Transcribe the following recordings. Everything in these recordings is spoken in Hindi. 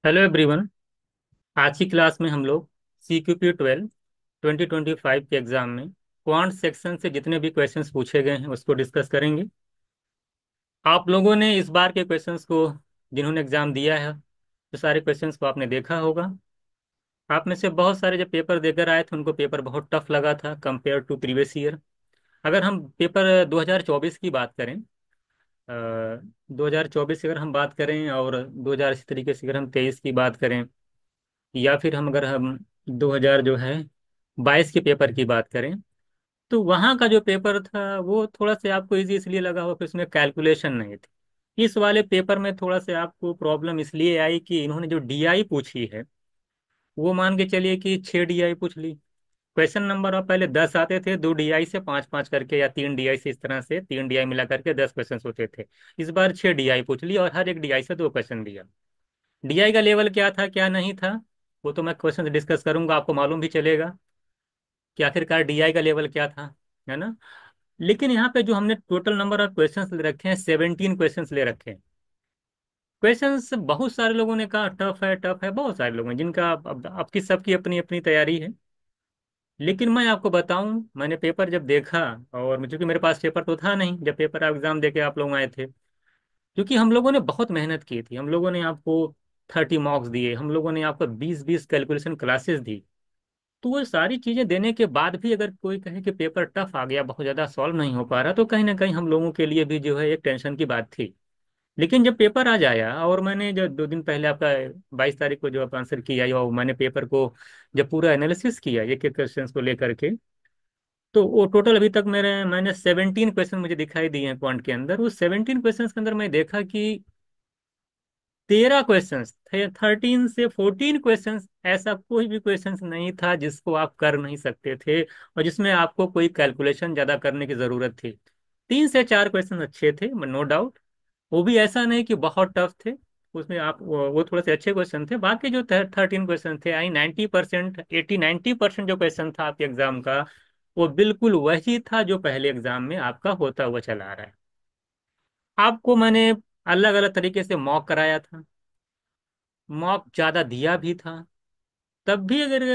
Hello everyone. आज की क्लास में हम लोग CQP 12 2025 के एग्जाम में क्वांट सेक्शन से जितने भी क्वेश्चंस पूछे गए हैं उसको डिस्कस करेंगे। आप लोगों ने इस बार के क्वेश्चंस को, जिन्होंने एग्जाम दिया है, तो सारे क्वेश्चंस को आपने देखा होगा। आप में से बहुत सारे जब पेपर देकर आए थे उनको पेपर बहुत टफ लगा था कंपेयर टू प्रीवियस ईयर। अगर हम पेपर 2024 की बात करें, 2024 की अगर हम बात करें, और 2000 इसी तरीके से अगर हम 23 की बात करें, या फिर अगर हम 2000 जो है 22 के पेपर की बात करें, तो वहाँ का जो पेपर था वो थोड़ा सा आपको इजी इसलिए लगा हो कि उसमें कैलकुलेशन नहीं थी। इस वाले पेपर में थोड़ा सा आपको प्रॉब्लम इसलिए आई कि इन्होंने जो डीआई पूछी है वो मान के चलिए कि 6 डीआई पूछ ली। क्वेश्चन नंबर और पहले 10 आते थे, 2 डीआई से 5-5 करके, या 3 डीआई से, इस तरह से 3 डीआई मिला करके 10 क्वेश्चन होते थे। इस बार 6 डीआई पूछ ली और हर एक डीआई से 2 क्वेश्चन दिया। डीआई का लेवल क्या था क्या नहीं था वो तो मैं क्वेश्चन डिस्कस करूंगा, आपको मालूम भी चलेगा कि आखिरकार डीआई का लेवल क्या था, है ना। लेकिन यहाँ पे जो हमने टोटल नंबर ऑफ क्वेश्चंस ले रखे हैं, 17 क्वेश्चंस ले रखे हैं। क्वेश्चंस बहुत सारे लोगों ने कहा टफ है टफ है, बहुत सारे लोग हैं जिनका आपकी सबकी अपनी अपनी तैयारी है। लेकिन मैं आपको बताऊं, मैंने पेपर जब देखा, और क्योंकि मेरे पास पेपर तो था नहीं जब पेपर एग्जाम देके आप लोग आए थे, क्योंकि हम लोगों ने बहुत मेहनत की थी, हम लोगों ने आपको 30 मार्क्स दिए, हम लोगों ने आपको 20-20 कैलकुलेशन क्लासेस दी। तो वो सारी चीजें देने के बाद भी अगर कोई कहे कि पेपर टफ आ गया, बहुत ज्यादा सॉल्व नहीं हो पा रहा, तो कहीं ना कहीं हम लोगों के लिए भी जो है एक टेंशन की बात थी। लेकिन जब पेपर आ जाया, और मैंने जो 2 दिन पहले आपका 22 तारीख को जो आप आंसर किया, या मैंने पेपर को जब पूरा एनालिसिस किया एक एक क्वेश्चन को लेकर के, तो वो टोटल अभी तक मैंने 17 क्वेश्चन मुझे दिखाई दिए हैं क्वांट के अंदर। उस 17 क्वेश्चन के अंदर मैं देखा कि 13 क्वेश्चन थे, 13 से 14 क्वेश्चन, ऐसा कोई भी क्वेश्चन नहीं था जिसको आप कर नहीं सकते थे और जिसमें आपको कोई कैलकुलेशन ज्यादा करने की जरूरत थी। 3 से 4 क्वेश्चन अच्छे थे, नो डाउट। वो भी ऐसा नहीं कि बहुत टफ थे, उसमें आप वो थोड़े से अच्छे क्वेश्चन थे। बाकी जो 13 क्वेश्चन थे, आई 90%, 80-90% जो क्वेश्चन था आपके एग्जाम का, वो बिल्कुल वही था जो पहले एग्जाम में आपका होता हुआ चला आ रहा है। आपको मैंने अलग अलग तरीके से मॉक कराया था, मॉक ज्यादा दिया भी था। तब भी अगर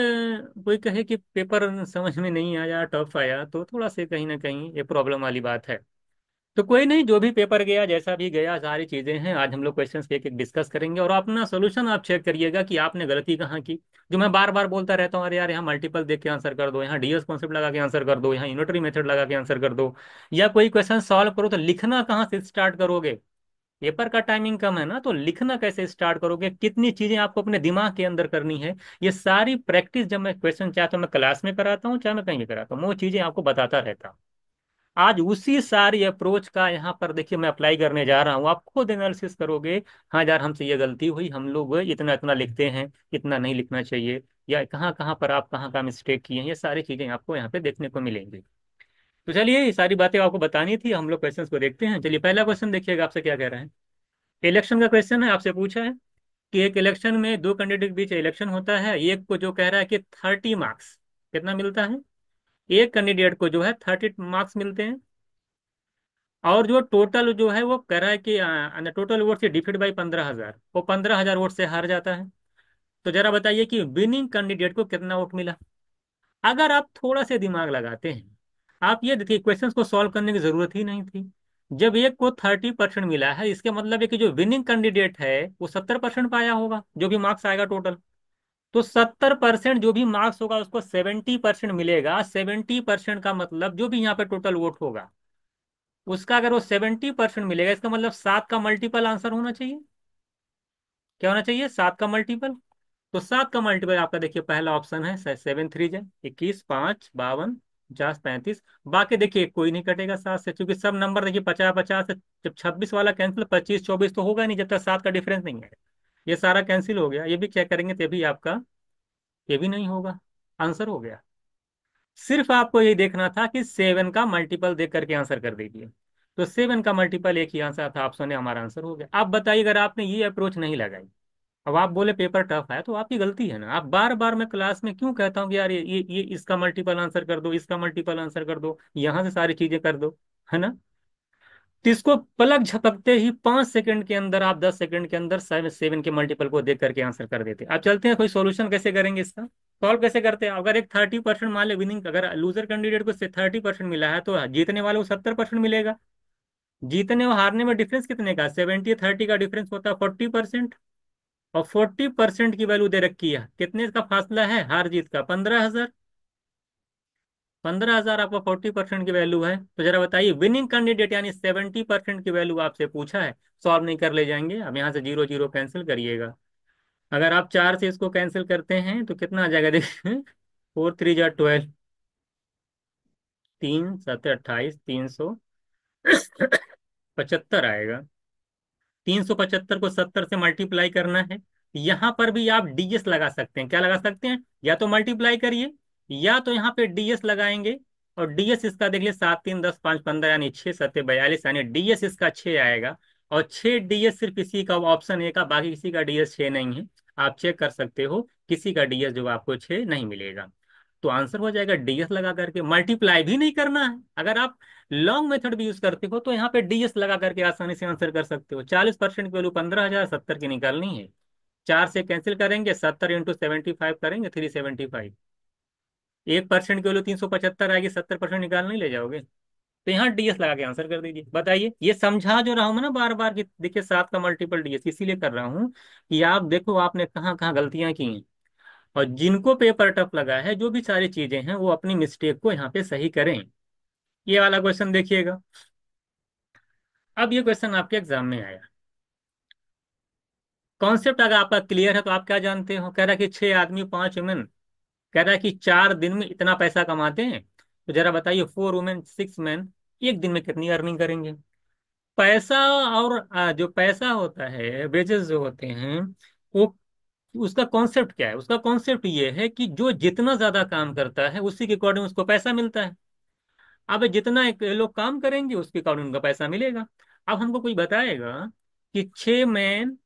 कोई कहे कि पेपर समझ में नहीं आया, टफ आया, तो थोड़ा से कहीं ना कहीं ये प्रॉब्लम वाली बात है। तो कोई नहीं, जो भी पेपर गया जैसा भी गया, सारी चीजें हैं, आज हम लोग क्वेश्चंस एक एक डिस्कस करेंगे और अपना सोल्यूशन आप चेक करिएगा कि आपने गलती कहाँ की। जो मैं बार बार बोलता रहता हूँ, अरे यार यहाँ मल्टीपल देख के आंसर कर दो, यहाँ डीएस कॉन्सेप्ट लगा के आंसर कर दो, यहाँ यूनिटरी मेथड लगा के आंसर कर दो, या कोई क्वेश्चन सॉल्व करो तो लिखना कहाँ से स्टार्ट करोगे। पेपर का टाइमिंग कम है ना, तो लिखना कैसे स्टार्ट करोगे, कितनी चीजें आपको अपने दिमाग के अंदर करनी है, ये सारी प्रैक्टिस जब मैं क्वेश्चन, चाहे तो मैं क्लास में कराता हूँ चाहे मैं कहीं भी कराता हूँ, वो चीजें आपको बताता रहता हूँ। आज उसी सारी अप्रोच का यहाँ पर देखिए मैं अप्लाई करने जा रहा हूँ, आप खुद एनालिसिस करोगे। हाँ यार, हमसे ये गलती हुई, हम लोग इतना इतना लिखते हैं, इतना नहीं लिखना चाहिए, या कहाँ कहाँ पर आप कहाँ कहाँ मिस्टेक किए हैं, ये सारी चीजें आपको यहाँ पे देखने को मिलेंगी। तो चलिए, ये सारी बातें आपको बतानी थी, हम लोग क्वेश्चंस को देखते हैं। चलिए, पहला क्वेश्चन देखिएगा आपसे क्या कह रहा है। इलेक्शन का क्वेश्चन है, आपसे पूछा है कि एक इलेक्शन में दो कैंडिडेट के बीच इलेक्शन होता है, एक को जो कह रहा है कि 30 मार्क्स कितना मिलता है, एक कैंडिडेट को जो है 30 मार्क्स मिलते हैं, और जो टोटल जो है वो कह रहा है कि टोटल वोट से डिफीट बाई 15,000, वो 15,000 वोट से हार जाता है। तो जरा बताइए कि विनिंग कैंडिडेट को कितना वोट मिला। अगर आप थोड़ा से दिमाग लगाते हैं, आप ये देखिए, क्वेश्चंस को सॉल्व करने की जरूरत ही नहीं थी। जब एक को 30% मिला है, इसके मतलब है कि जो विनिंग कैंडिडेट है वो 70% पाया होगा, जो भी मार्क्स आएगा टोटल। तो 70% जो भी मार्क्स होगा उसको 70% मिलेगा। 70% का मतलब जो भी यहाँ पे टोटल वोट होगा उसका अगर वो 70% मिलेगा, इसका मतलब 7 का मल्टीपल आंसर होना चाहिए। क्या होना चाहिए? 7 का मल्टीपल। तो 7 का मल्टीपल आपका देखिए, पहला ऑप्शन है 7 3 21, 5 52 50 35। बाकी देखिए कोई नहीं कटेगा 7 से, क्योंकि सब नंबर देखिए 50 50 है। जब 26 वाला कैंसिल, 25 24 तो होगा नहीं जब तक 7 का डिफरेंस नहीं है। ये सारा कैंसिल हो गया, ये भी चेक करेंगे तभी आपका ये भी नहीं होगा, आंसर हो गया। सिर्फ आपको ये देखना था कि 7 का मल्टीपल देख करके आंसर कर दीजिए। तो 7 का मल्टीपल एक ही आंसर था, ऑप्शन है हमारा, आंसर हो गया। आप बताइए, अगर आपने ये अप्रोच नहीं लगाई, अब आप बोले पेपर टफ है, तो आपकी गलती है ना। आप बार बार मैं क्लास में क्यों कहता हूँ कि यार ये इसका मल्टीपल आंसर कर दो, इसका मल्टीपल आंसर कर दो, यहाँ से सारी चीजें कर दो, है ना। तो इसको पलक झपकते ही 5 सेकंड के अंदर आप 10 सेकंड के अंदर 7 के मल्टीपल को देख करके आंसर कर देते। अब चलते हैं कोई सॉल्यूशन कैसे करेंगे इसका, सॉल्व कैसे करते हैं। अगर एक 30% मान ले विनिंग, अगर लूजर कैंडिडेट को 30% मिला है तो जीतने वाले को 70% मिलेगा। जीतने और हारने में डिफरेंस कितने का, 70-30 का डिफरेंस होता है 40%। और 40% की वैल्यू दे रखी है, कितने का फासला है हार जीत का, 15,000। 15,000 आपका 40% की वैल्यू है। तो जरा बताइए विनिंग कैंडिडेट यानी 70% की वैल्यू आपसे पूछा है, सॉल्व नहीं कर ले जाएंगे। अब यहाँ से जीरो जीरो कैंसिल करिएगा। अगर आप 4 से इसको कैंसिल करते हैं तो कितना आ जाएगा देखिए, 4 3 जा 12, 3 7 28, 375 आएगा। 375 को 70 से मल्टीप्लाई करना है। यहां पर भी आप डीएस लगा सकते हैं, क्या लगा सकते हैं, या तो मल्टीप्लाई करिए या तो यहाँ पे डीएस लगाएंगे। और डीएस इसका देख लिये, 7 3 10 5 15 यानी 6 7 42 यानी डीएस इसका 6 आएगा। और 6 डीएस सिर्फ इसी का ऑप्शन ए का, बाकी किसी का डीएस 6 नहीं है। आप चेक कर सकते हो किसी का डीएस जो आपको 6 नहीं मिलेगा। तो आंसर हो जाएगा डीएस लगा करके, मल्टीप्लाई भी नहीं करना है। अगर आप लॉन्ग मेथड भी यूज करते हो तो यहाँ पे डीएस लगा करके आसानी से आंसर कर सकते हो। 40% की वैल्यू 15,000, 70 की निकालनी है। 4 से कैंसिल करेंगे, 70 × 75 करेंगे 375। 1% की वैल्यू 375 आएगी, 70% निकाल नहीं ले जाओगे। तो यहाँ डीएस लगा के आंसर कर दीजिए। बताइए, ये समझा जो रहा हूँ मैं ना बार बार कि देखिए 7 का मल्टीपल डीएस इसीलिए कर रहा हूँ कि आप देखो आपने कहाँ कहाँ गलतियां की हैं। और जिनको पेपर टफ लगा है, जो भी सारी चीजें हैं, वो अपनी मिस्टेक को यहाँ पे सही करें। ये वाला क्वेश्चन देखिएगा। अब ये क्वेश्चन आपके एग्जाम में आया, कॉन्सेप्ट अगर आपका क्लियर है तो आप क्या जानते हो। कह रहा है कि 6 आदमी 5 वुमेन, कह रहा है कि 4 दिन में इतना पैसा कमाते हैं। तो जरा बताइए 4 वुमेन 6 मैन एक दिन में कितनी अर्निंग करेंगे। पैसा और जो पैसा होता है, वेजेस जो होते हैं, वो उसका कॉन्सेप्ट क्या है। उसका कॉन्सेप्ट ये है कि जो जितना ज्यादा काम करता है उसी के अकॉर्डिंग उसको पैसा मिलता है। अब जितना एक लोग काम करेंगे उसके अकॉर्डिंग उनका पैसा मिलेगा। अब हमको कोई बताएगा कि 6 मैन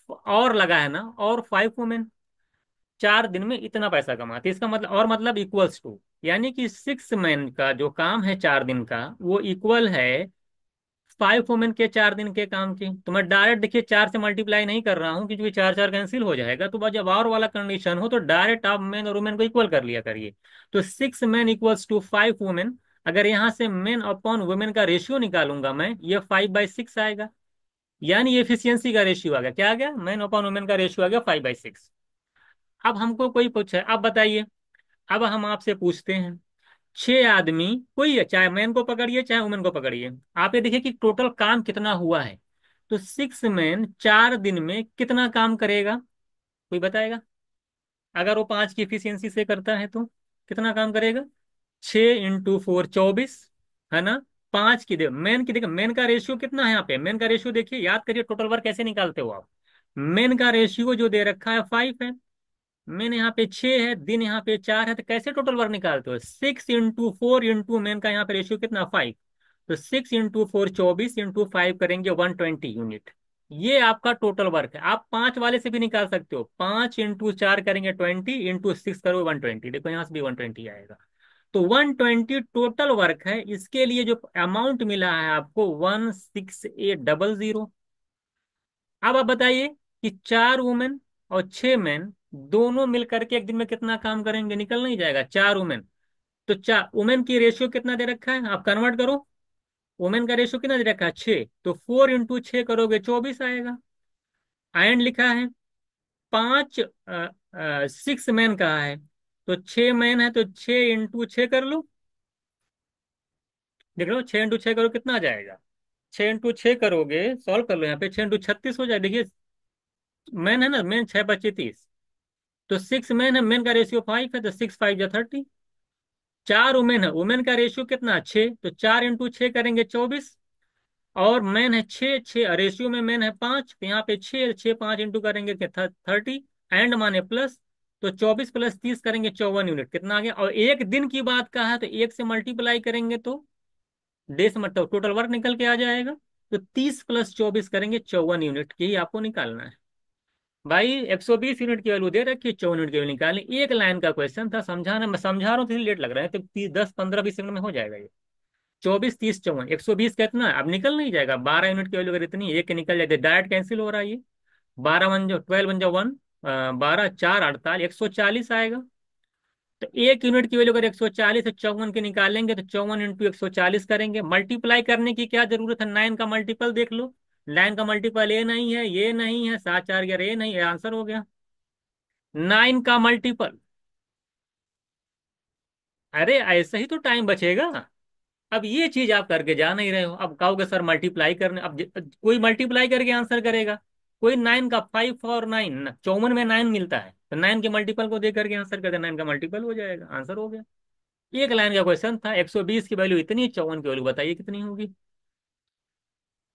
और लगा है ना, और 5 वुमेन 4 दिन में इतना पैसा कमाते, इसका मतलब और मतलब इक्वल्स टू, यानी कि 6 मैन का जो काम है 4 दिन का वो इक्वल है 5 वुमेन के 4 दिन के काम की। तो मैं डायरेक्ट देखिए 4 से मल्टीप्लाई नहीं कर रहा हूँ क्योंकि 4 4 कैंसिल हो जाएगा। तो बस जब और वाला कंडीशन हो तो डायरेक्ट आप मेन और वुमेन को इक्वल कर लिया करिए। तो 6 मैन = 5 वुमेन। अगर यहाँ से मेन अपॉन वुमेन का रेशियो निकालूंगा मैं, ये 5/6 आएगा। यानी एफिशिएंसी का रेशियो आ गया, क्या आ गया, मैन अपॉन वुमेन का रेशियो आ गया 5/6। अब हमको कोई पूछे, अब बताइए, अब हम आपसे पूछते हैं 6 आदमी, कोई है, चाहे मैन को पकड़िए चाहे वुमेन को पकड़िए, आप ये देखिए कि टोटल काम कितना हुआ है। तो 6 मैन 4 दिन में कितना काम करेगा, कोई बताएगा। अगर वो 5 की इफिशियंसी से करता है तो कितना काम करेगा, 6 × 4 = 24, है ना। 5 की, देखो मेन की, देखो मेन का रेशियो कितना है यहाँ पे, मेन का रेशियो देखिए, याद करिए टोटल वर्क कैसे निकालते हो आप। मेन का रेशियो जो दे रखा है 5 है, मेन यहाँ पे 6 है, दिन यहाँ पे 4 है, तो कैसे टोटल वर्क निकालते हो, 6 × 4 मेन का यहाँ पे रेशियो कितना 5। तो 6 × 4 24 × 5 करेंगे 120 यूनिट। ये आपका टोटल वर्क है। आप 5 वाले से भी निकाल सकते हो, 5 × 4 करेंगे 20, × 6 करो 120, देखो यहाँ से भी 120 आएगा। तो 120 टोटल वर्क है। इसके लिए जो अमाउंट मिला है आपको 16800। अब आप बताइए कि 4 वुमेन और 6 मैन दोनों मिलकर के एक दिन में कितना काम करेंगे, निकल नहीं जाएगा। 4 वुमेन, तो 4 वुमेन की रेशियो कितना दे रखा है, आप कन्वर्ट करो। वुमेन का रेशियो कितना दे रखा है 6, तो 4 × 6 करोगे 24 आएगा। एंड लिखा है 5, 6 मैन कहा है, तो 6 मैन है तो 6 × 6 कर लो। देख लो 6 × 6 करो कितना आ जाएगा, 6 × 6 करोगे, सॉल्व कर लो यहाँ पे, 6 × 36 हो जाए। देखिए मैन है ना, मैन 6 × 25 30, तो 6 मैन है, मैन का रेशियो 5 है, तो 6 × 5 = 30। 4 वुमेन है, वुमेन का रेशियो कितना 6, तो 4 × 6 करेंगे 24। और मैन है 6, 6 रेशियो में मैन है 5, तो यहाँ पे 6 6 5 इंटू करेंगे 30, एंड माने प्लस। तो 24 + 30 करेंगे 54 यूनिट, कितना आ गया। और एक दिन की बात कहा है तो एक से मल्टीप्लाई करेंगे तो डे से मतलब टोटल वर्क निकल के आ जाएगा। तो 30 + 24 करेंगे 54 यूनिट की ही आपको निकालना है। भाई 120 यूनिट की वैल्यू दे रखी है, 54 यूनिट की वैल्यू निकालनी। एक लाइन का क्वेश्चन था, समझाना मैं समझा रहा हूँ तो लेट लग रहा है, तो 10 15 20 सेकंड में हो जाएगा ये। 24 30 54 120 कितना है? अब निकल नहीं जाएगा, 12 यूनिट की वैल्यू अगर इतनी एक के निकल जाए डायरेक्ट कैंसिल हो रहा है ये। 12 बन जाओ 1, 12 4 48 140 आएगा। तो 1 यूनिट की वैल्यू अगर 140 है, 54 के निकालेंगे तो 54 × 140 करेंगे। मल्टीप्लाई करने की क्या जरूरत है, 9 का मल्टीपल देख लो। 9 का मल्टीपल ये नहीं है, ये नहीं है, 7 4 11 ये नहीं है, आंसर हो गया 9 का मल्टीपल। अरे ऐसे ही तो टाइम बचेगा। अब ये चीज आप करके जा नहीं रहे हो, अब कहोगे सर मल्टीप्लाई करने, अब कोई मल्टीप्लाई करके आंसर करेगा? कोई 9 का 5 4 9, 54 में 9 मिलता है, तो 9 के मल्टीपल को देख करके आंसर कर दे, 9 का मल्टीपल हो जाएगा, आंसर हो गया। एक लाइन का क्वेश्चन था, 120 की वैल्यू इतनी, 54 की वैल्यू बताइए कितनी होगी।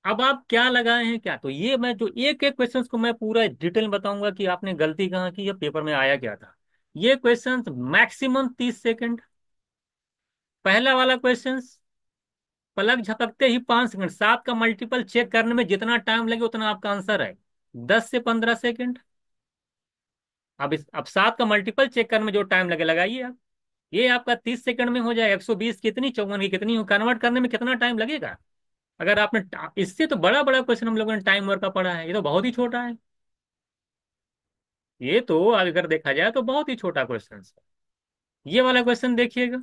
अब आप क्या लगाए हैं क्या, तो ये मैं जो एक एक क्वेश्चन को मैं पूरा डिटेल में बताऊंगा कि आपने गलती कहाँ की या पेपर में आया क्या था। ये क्वेश्चन मैक्सिमम 30 सेकंड। पहला वाला क्वेश्चन, पलक झपकते ही 5 सेकंड, 7 का मल्टीपल चेक करने में जितना टाइम लगे उतना आपका आंसर है, 10 से 15 सेकंड। अब 7 का मल्टीपल चेक करने में जो टाइम लगे लगाइए आप। ये आपका 30 सेकंड में हो जाए, 120 कितनी, 54 की कितनी हो, कन्वर्ट करने में कितना टाइम लगेगा? अगर आपने इससे तो बड़ा बड़ा क्वेश्चन हम लोगों ने टाइम वर्क का पढ़ा है, ये तो बहुत ही छोटा है। ये तो अगर देखा जाए तो बहुत ही छोटा क्वेश्चन है। ये वाला क्वेश्चन देखिएगा।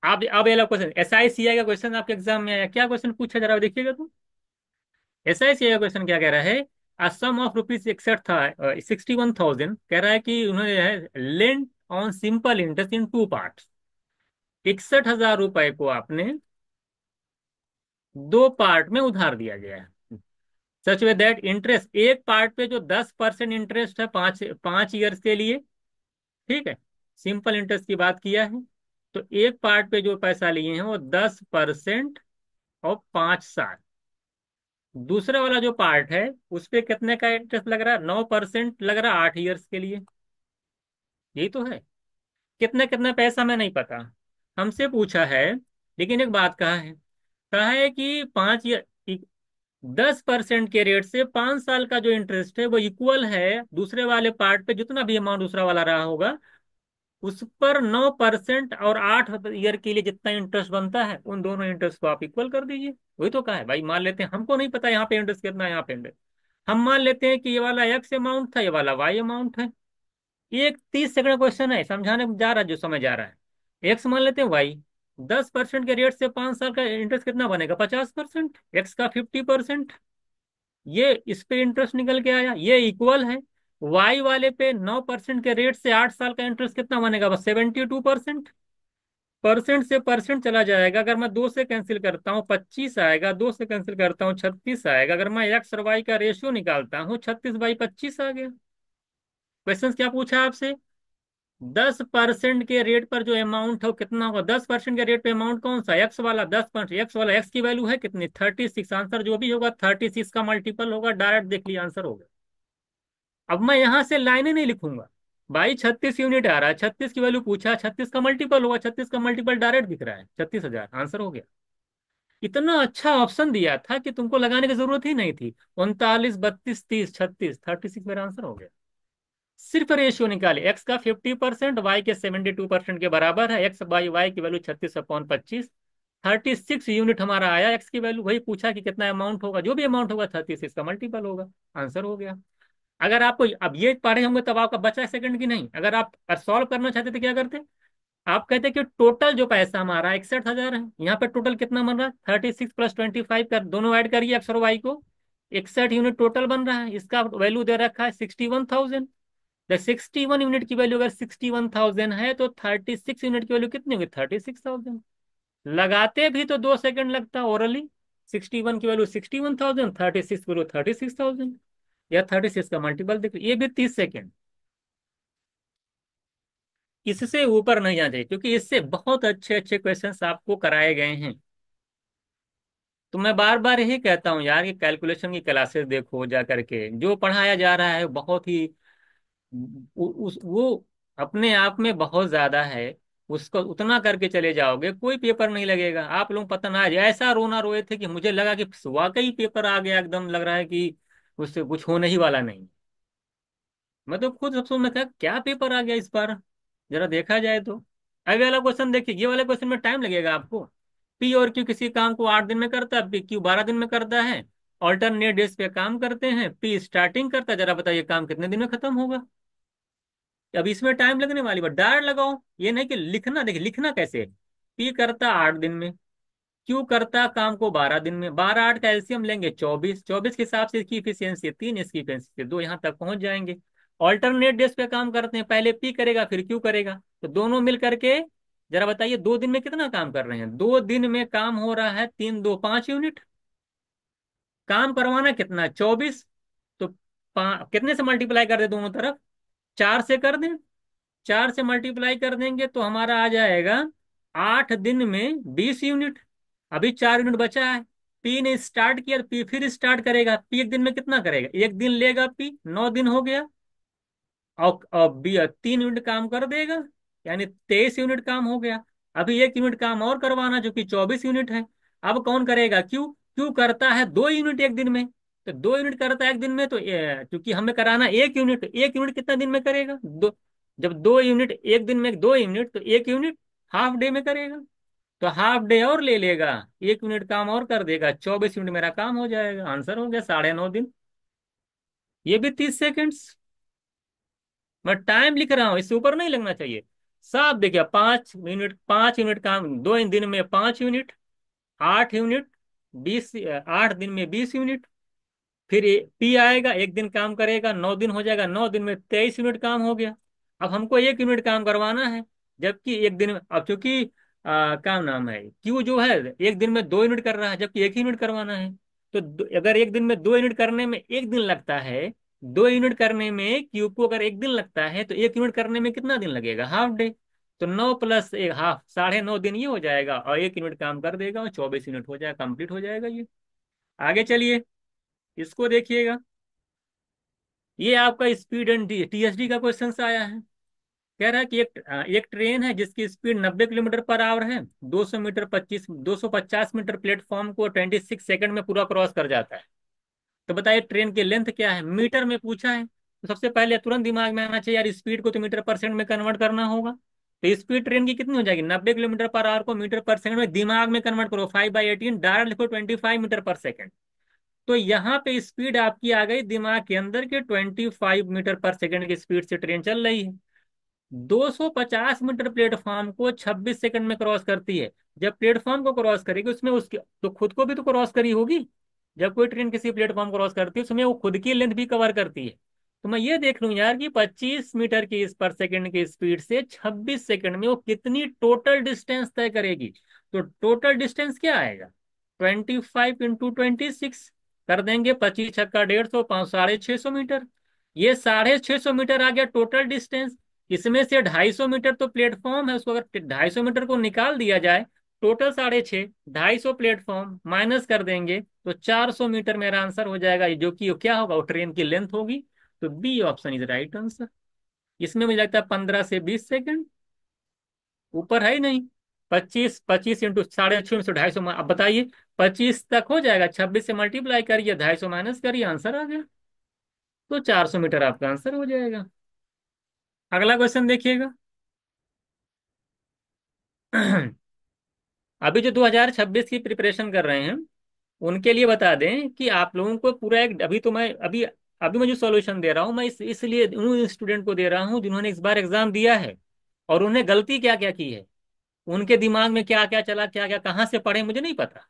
आप अब ये वाला क्वेश्चन SICI का क्वेश्चन आपके एग्जाम में आया, क्या क्वेश्चन पूछा जरा देखिएगा तो। SICI का क्वेश्चन क्या कह रहा है, अ सम ऑफ रुपीज 61 था 61,000, कह रहा है कि उन्होंने है lent on simple interest in 2 part. 61,000 रुपए को आपने 2 पार्ट में उधार दिया गया है, सच वे दैट इंटरेस्ट एक पार्ट पे जो 10% इंटरेस्ट है, 5 5 ईयर्स के लिए, ठीक है, सिंपल इंटरेस्ट की बात किया है। तो एक पार्ट पे जो पैसा लिए हैं वो 10% और 5 साल। दूसरा वाला जो पार्ट है उस पे कितने का इंटरेस्ट लग रहा है, 9% लग रहा है 8 ईयर्स के लिए। यही तो है। कितना कितना पैसा मैं नहीं पता, हमसे पूछा है। लेकिन एक बात कहा है कि 5 ईयर, 10% के रेट से 5 साल का जो इंटरेस्ट है वो इक्वल है दूसरे वाले पार्ट पे जितना भी अमाउंट दूसरा वाला रहा होगा उस पर 9% और 8 ईयर के लिए जितना इंटरेस्ट बनता है उन दोनों इंटरेस्ट को आप इक्वल कर दीजिए। वही तो कहा है भाई, मान लेते हैं हमको नहीं पता यहाँ पे इंटरेस्ट कितना है, यहाँ पे इंटरेस्ट हम मान लेते हैं कि ये वाला एक्स अमाउंट था, ये वाला वाई अमाउंट है। ये एक 30 सेकंड क्वेश्चन है, समझाने में जा रहा है जो समय जा रहा है। एक्स मान लेते हैं, वाई 10% के रेट से 5 साल का इंटरेस्ट कितना बनेगा, 50%, एक्स का 50%। ये इस पे इंटरेस्ट निकल के आया, ये इक्वल है वाई वाले पे 9% के रेट से 8 साल का इंटरेस्ट कितना बनेगा, बस 72%। परसेंट से परसेंट चला जाएगा, अगर मैं 2 से कैंसिल करता हूँ 25 आएगा, 2 से कैंसिल करता हूँ 36 आएगा, अगर मैं एक्स और वाई का रेशियो निकालता हूँ 36/25 आ गया। क्वेश्चन क्या पूछा आपसे, 10% के रेट पर जो अमाउंट है वो कितना होगा, 10% के रेट पे अमाउंट कौन सा, एक्स वाला 10%, एक्स वाला एक्स की वैल्यू है कितनी 36, आंसर जो भी होगा 36 का मल्टीपल होगा, डायरेक्ट देख लिया आंसर होगा। अब मैं यहां से लाइनें नहीं लिखूंगा, भाई 36 यूनिट आ रहा है, 36 की वैल्यू पूछा, 36 का मल्टीपल होगा, 36 का मल्टीपल डायरेक्ट दिख रहा है 36,000, आंसर हो गया। इतना अच्छा ऑप्शन दिया था कि तुमको लगाने की जरूरत ही नहीं थी। 39 32 30 36, 36 मेरा आंसर हो गया। सिर्फ रेशियो निकाले, एक्स का 50%, वाई के 72% के बराबर है, एक्स बाई वाई की वैल्यू 36/25, 36 यूनिट हमारा आया एक्स की वैल्यू। वही पूछा कि कितना अमाउंट होगा, जो भी अमाउंट होगा 36 का मल्टीपल होगा, आंसर हो गया। अगर आपको अब ये पढ़े होंगे तब आपका बचा सेकंड की नहीं, अगर आप सॉल्व करना चाहते थे क्या करते, आप कहते कि टोटल जो पैसा हमारा 61,000 है, यहाँ पे टोटल कितना बन रहा है 36 + 25 कर, दोनों ऐड करिए एक्स और वाई को, 61 यूनिट टोटल बन रहा है, इसका वैल्यू दे रखा है 61,000। 61 यूनिट की वैल्यू अगर 61,000 है तो 36 यूनिट की वैल्यू कितनी होगी, 36,000। लगाते भी तो 2 सेकंड लगता ओरली। 61 की वैल्यू 61,000, 36 की वैल्यू 36,000, या 36 का मल्टीपल देख, ये भी 30 सेकंड। इससे ऊपर नहीं जाना चाहिए क्योंकि इससे बहुत अच्छे अच्छे क्वेश्चंस आपको कराए गए हैं। तो मैं बार बार यही कहता हूँ यार कि कैलकुलेशन की क्लासेस देखो जा करके, जो पढ़ाया जा रहा है बहुत ही वो अपने आप में बहुत ज्यादा है। उसको उतना करके चले जाओगे कोई पेपर नहीं लगेगा। आप लोग पता ना, आज ऐसा रोना रोए थे कि मुझे लगा कि वाकई पेपर आ गया, एकदम लग रहा है कि उससे कुछ होने ही वाला नहीं। मैं तो खुद सोचूं, मैं कहा क्या पेपर आ गया इस बार। जरा देखा जाए तो। अभी वाला क्वेश्चन देखिए, ये वाले क्वेश्चन में टाइम लगेगा आपको। पी और क्यू किसी काम को 8 दिन में करता है, पी क्यू 12 दिन में करता है। ऑल्टरनेट डेज पे काम करते हैं, पी स्टार्टिंग करता है, जरा बताइए काम कितने दिन में खत्म होगा। अब इसमें टाइम लगने वाली बात, डायरेक्ट लगाओ, ये नहीं कि लिखना। देखिए लिखना कैसे, पी करता 8 दिन में, क्यू करता काम को 12 दिन में, 12 8 का एलसीएम लेंगे 24, 24 के हिसाब से इसकी इफिशियंसी 3, इसकी इफिशियंसी 2, यहाँ तक पहुंच जाएंगे। ऑल्टरनेट डेज पे काम करते हैं, पहले पी करेगा फिर क्यू करेगा, तो दोनों मिल करके जरा बताइए 2 दिन में कितना काम कर रहे हैं। 2 दिन में काम हो रहा है 3 2 5 यूनिट। काम करवाना कितना, 24। तो कितने से मल्टीप्लाई कर दे दोनों तरफ, 4 से कर दें। 4 से मल्टीप्लाई कर देंगे तो हमारा आ जाएगा 8 दिन में 20 यूनिट। अभी 4 यूनिट बचा है। पी ने स्टार्ट किया, पी फिर स्टार्ट करेगा, पी एक दिन में कितना करेगा, एक दिन लेगा, पी 9 दिन हो गया। और बी 3 यूनिट काम कर देगा, यानी 23 यूनिट काम हो गया। अभी 1 यूनिट काम और करवाना जो कि 24 यूनिट है। अब कौन करेगा, क्यू। क्यू करता है 2 यूनिट एक दिन में। तो 2 यूनिट करता है एक दिन में, तो क्योंकि हमें कराना 1 यूनिट, 1 यूनिट कितना दिन में करेगा, दो। जब 2 यूनिट एक दिन में, 2 यूनिट तो 1 यूनिट हाफ डे में करेगा। तो हाफ डे और ले लेगा, 1 यूनिट काम और कर देगा, 24 यूनिट मेरा काम हो जाएगा। आंसर हो गया 9.5 दिन। ये भी 30 सेकेंड्स। मैं टाइम लिख रहा हूँ, इससे ऊपर नहीं लगना चाहिए। साफ देखिए, 5 मिनट, 5 यूनिट काम 2 दिन में, 5 यूनिट, 8 यूनिट, 20, 8 दिन में 20 यूनिट। फिर पी आएगा, एक दिन काम करेगा, 9 दिन हो जाएगा, 9 दिन में 23 यूनिट काम हो गया। अब हमको 1 यूनिट काम करवाना है, जबकि एक दिन में, अब चूंकि क्या नाम है, क्यू जो है एक दिन में 2 यूनिट कर रहा है, जबकि 1 ही यूनिट करवाना है। तो अगर एक दिन में 2 यूनिट करने में 1 दिन लगता है, 2 यूनिट करने में क्यू को अगर 1 दिन लगता है, तो 1 यूनिट करने में कितना दिन लगेगा, हाफ डे। तो 9 + 1 हाफ, 9.5 दिन ये हो जाएगा, और 1 यूनिट काम कर देगा, और 24 यूनिट हो जाएगा, कंप्लीट हो जाएगा ये। आगे चलिए, इसको देखिएगा। ये आपका स्पीड एंड टीएसडी का क्वेश्चन आया है। कह रहा है कि एक ट्रेन है जिसकी स्पीड 90 किलोमीटर पर आवर है, 250 मीटर प्लेटफॉर्म को 26 सेकंड में पूरा क्रॉस कर जाता है। तो बताइए ट्रेन की लेंथ क्या है, मीटर में पूछा है। तो सबसे पहले तुरंत दिमाग में आना चाहिए यार, स्पीड को तो मीटर परसेंट में कन्वर्ट करना होगा। तो स्पीड ट्रेन की कितनी हो जाएगी, 90 किलोमीटर पर आवर को मीटर पर सेकंड में दिमाग में कन्वर्ट करो, 5/18, डायरेक्ट लिखो 25 मीटर पर सेकंड। तो यहाँ पे स्पीड आपकी आ गई दिमाग के अंदर के 25 मीटर पर सेकंड की स्पीड से ट्रेन चल रही है। 250 मीटर प्लेटफॉर्म को 26 सेकंड में क्रॉस करती है। जब प्लेटफॉर्म को क्रॉस करेगी उसमें उसके तो खुद को भी तो क्रॉस करी होगी। जब कोई ट्रेन किसी प्लेटफॉर्म क्रॉस करती है उसमें वो खुद की लेंथ भी कवर करती है। तो मैं ये देख लूं यार कि 25 मीटर की इस पर सेकंड की स्पीड से 26 सेकंड में वो कितनी टोटल डिस्टेंस तय करेगी। तो टोटल डिस्टेंस क्या आएगा, 25 × 26 कर देंगे, 25 छक्का 150, 5 650 मीटर। ये 650 मीटर आ गया टोटल डिस्टेंस। इसमें से 250 मीटर तो प्लेटफॉर्म है, उसको अगर 250 मीटर को निकाल दिया जाए, टोटल 650, 250 प्लेटफॉर्म माइनस कर देंगे तो 400 मीटर मेरा आंसर हो जाएगा, जो कि क्या होगा, वो ट्रेन की लेंथ होगी। तो B option is right answer. इसमें मुझे लगता है 15 से 20 सेकंड, ऊपर है ही नहीं। 25, 25 × 650 में 250, अब बताइए 25 तक हो जाएगा, 26 से मल्टीप्लाई करिए, 250 माइनस करिए, आंसर आ गया। तो 400 मीटर आपका आंसर हो जाएगा। अगला क्वेश्चन देखिएगा। अभी जो 2026 की प्रिपरेशन कर रहे हैं उनके लिए बता दें कि आप लोगों को पूरा एक, अभी तो मैं अभी अभी मैं जो सॉल्यूशन दे रहा हूँ, मैं इसलिए उन स्टूडेंट को दे रहा हूँ जिन्होंने इस बार एग्जाम दिया है, और उन्हें गलती क्या क्या की है, उनके दिमाग में क्या क्या चला, क्या क्या कहाँ से पढ़े मुझे नहीं पता।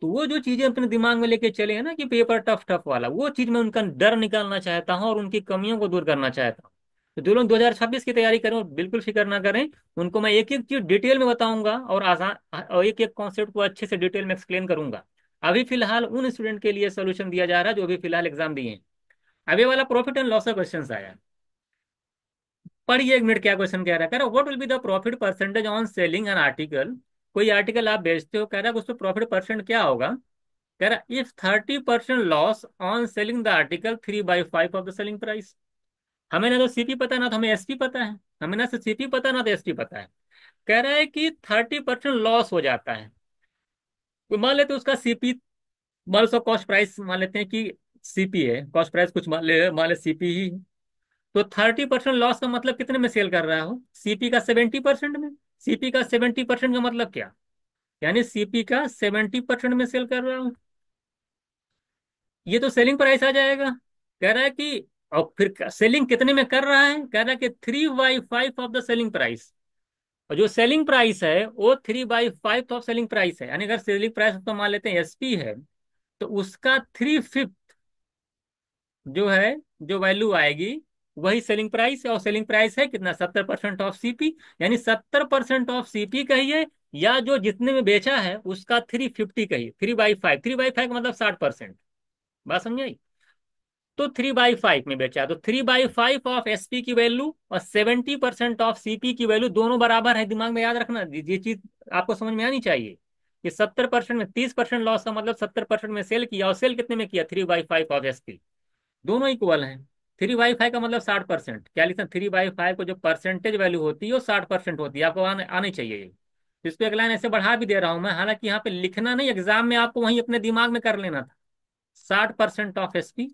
तो वो जो चीजें अपने दिमाग में लेके चले हैं ना कि पेपर टफ टफ वाला, वो चीज मैं उनका डर निकालना चाहता हूँ और उनकी कमियों को दूर करना चाहता हूँ। तो जो लोग 2026 की तैयारी करें वो बिल्कुल फिक्र ना करें। उनको मैं एक एक चीज डिटेल में बताऊंगा, और आसान, और एक एक कॉन्सेप्ट को अच्छे से डिटेल में एक्सप्लेन करूंगा। अभी फिलहाल उन स्टूडेंट के लिए सोल्यूशन दिया जा रहा है जो अभी फिलहाल एग्जाम दिए हैं। अभी वाला प्रॉफिट एंड लॉस का क्वेश्चन आया। पढ़िए 1 मिनट क्या क्वेश्चन कह रहा है। कह रहा what will be the profit percentage on selling an article. कोई आर्टिकल आप बेचते हो, कह रहा है उस पर प्रॉफिट परसेंट क्या होगा। कह रहा if 30% loss on selling the article 3/5 of the selling price. हमें ना तो सीपी पता ना तो हमें एसपी पता है, हमें ना तो सीपी पता ना तो एसपी पता है। कह रहा है कि 30% लॉस हो जाता है। तो मान लेते हैं उसका सीपी, मान लो कॉस्ट प्राइस मान लेते हैं कि सीपी है, कॉस्ट प्राइस कुछ मान ले सीपी ही। तो 30% लॉस का मतलब कितने में सेल कर रहा हो? सीपी का 70% में। सीपी का 70% का मतलब क्या? यानी सीपी का 70% में सेल कर रहा हूं। ये तो सेलिंग प्राइस आ जाएगा। कह रहा है कि, और फिर सेलिंग कितने में कर रहा है? कह रहा है कि 3/5 ऑफ द सेलिंग प्राइस। और जो सेलिंग प्राइस है वो 3/5 ऑफ सेलिंग प्राइस है, यानी अगर सेलिंग प्राइस तो मान लेते हैं एसपी है, तो उसका 3/5 जो है, जो वैल्यू आएगी, वही सेलिंग प्राइस है। और सेलिंग प्राइस है कितना? 70% ऑफ सीपी। यानी 70% ऑफ सीपी कहिए, या जो जितने में बेचा है उसका 350 कहिए। 3/5, 3/5 का मतलब 60%। बात समझ? तो 3/5 में बेचा, तो 3/5 ऑफ एसपी की वैल्यू और 70% ऑफ सीपी की वैल्यू दोनों बराबर है। दिमाग में याद रखना, ये चीज आपको समझ में आनी चाहिए कि 70% में 30% लॉस का मतलब 70% में सेल किया, और सेल कितने में किया? 3/5 ऑफ एसपी। दोनों इक्वल हैं। 3/5 का मतलब 60%। क्या लिखना? 3/5 को जो परसेंटेज वैल्यू होती है वो 60% होती है। आपको आनी चाहिए ये। इस पे एक लाइन ऐसे बढ़ा भी दे रहा हूं मैं, हालांकि यहाँ पे लिखना नहीं, एग्जाम में आपको वहीं अपने दिमाग में कर लेना था। 60% ऑफ एसपी,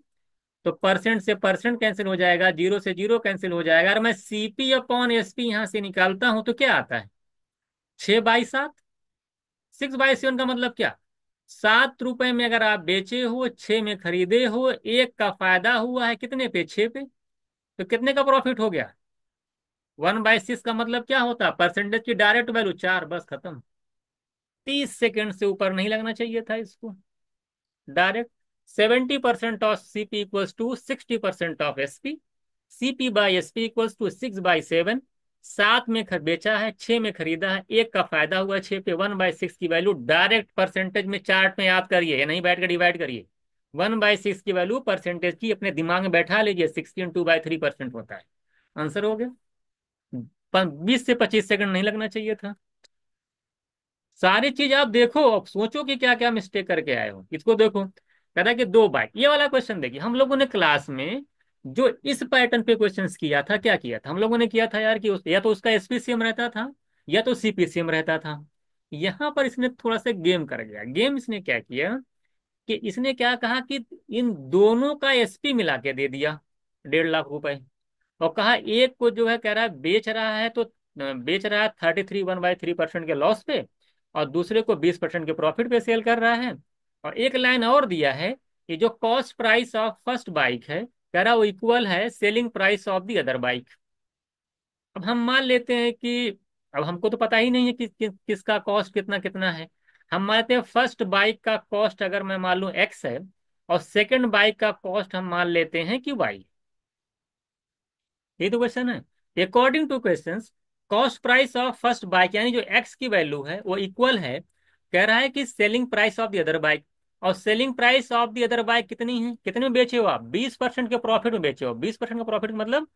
तो परसेंट से परसेंट कैंसिल हो जाएगा, जीरो से जीरो कैंसिल हो जाएगा। अगर मैं सीपी अपॉन एसपी यहां से निकालता हूं तो क्या आता है? 6/7। 6/7 का मतलब क्या? 7 रुपए में अगर आप बेचे हो, 6 में खरीदे हो, एक का फायदा हुआ है कितने पे? 6 पे। तो कितने का प्रॉफिट हो गया? 1/6 का मतलब क्या होता है? परसेंटेज की डायरेक्ट वैल्यू 4। बस खत्म। 30 सेकेंड से ऊपर नहीं लगना चाहिए था इसको। Direct. 70% of CP equals to 60% of SP. CP by SP equals to 6/7। 7 में बेचा है, 6 में खरीदा है, एक का फायदा हुआ 6 पे। 1/6 की वैल्यू डायरेक्ट परसेंटेज में चार्ट में याद करिए, या नहीं बैठ कर डिवाइड करिए। 1/6 की वैल्यू परसेंटेज की अपने दिमाग में बैठा लीजिए, 16/2/3% होता है। आंसर हो गया। 20 से 25 सेकंड नहीं लगना चाहिए था। सारी चीज आप देखो, अब सोचो कि क्या क्या मिस्टेक करके आए हो। इसको देखो, कह रहा है कि 2 बाइक। ये वाला क्वेश्चन देखिए, हम लोगों ने क्लास में जो इस पैटर्न पे क्वेश्चंस किया था, क्या किया था हम लोगों ने? किया था यार कि या तो उसका एसपीसीएम रहता था, या तो सीपीसीएम रहता था। यहाँ पर इसने थोड़ा सा गेम कर गया। गेम इसने क्या किया कि इसने क्या कहा कि इन दोनों का एसपी मिला के दे दिया 1.5 लाख रुपए। और कहा एक को जो है, कह रहा है बेच रहा है, तो बेच रहा है 33 1/3% के लॉस पे, और दूसरे को 20% के प्रॉफिट पे सेल कर रहा है। और एक लाइन और दिया है कि जो cost price of first bike है, कह रहा है वो इक्वल है selling price of the other bike. अब हम मान लेते हैं कि, अब हमको तो पता ही नहीं है कि किसका कॉस्ट कितना कितना है। हम मानते हैं फर्स्ट बाइक का कॉस्ट अगर मैं मान लूँ एक्स है, और सेकंड बाइक का कॉस्ट हम मान लेते हैं कि वाई। ये तो क्वेश्चन है। According to question, cost price of first bike, यानी जो एक्स की वैल्यू है वो इक्वल है, कह रहा है कि selling price of the other bike. और selling price of the other bike कितनी है? कितने में बेचे हो आप? 20% के प्रॉफिट में बेचे हो। 20% का प्रॉफिट मतलब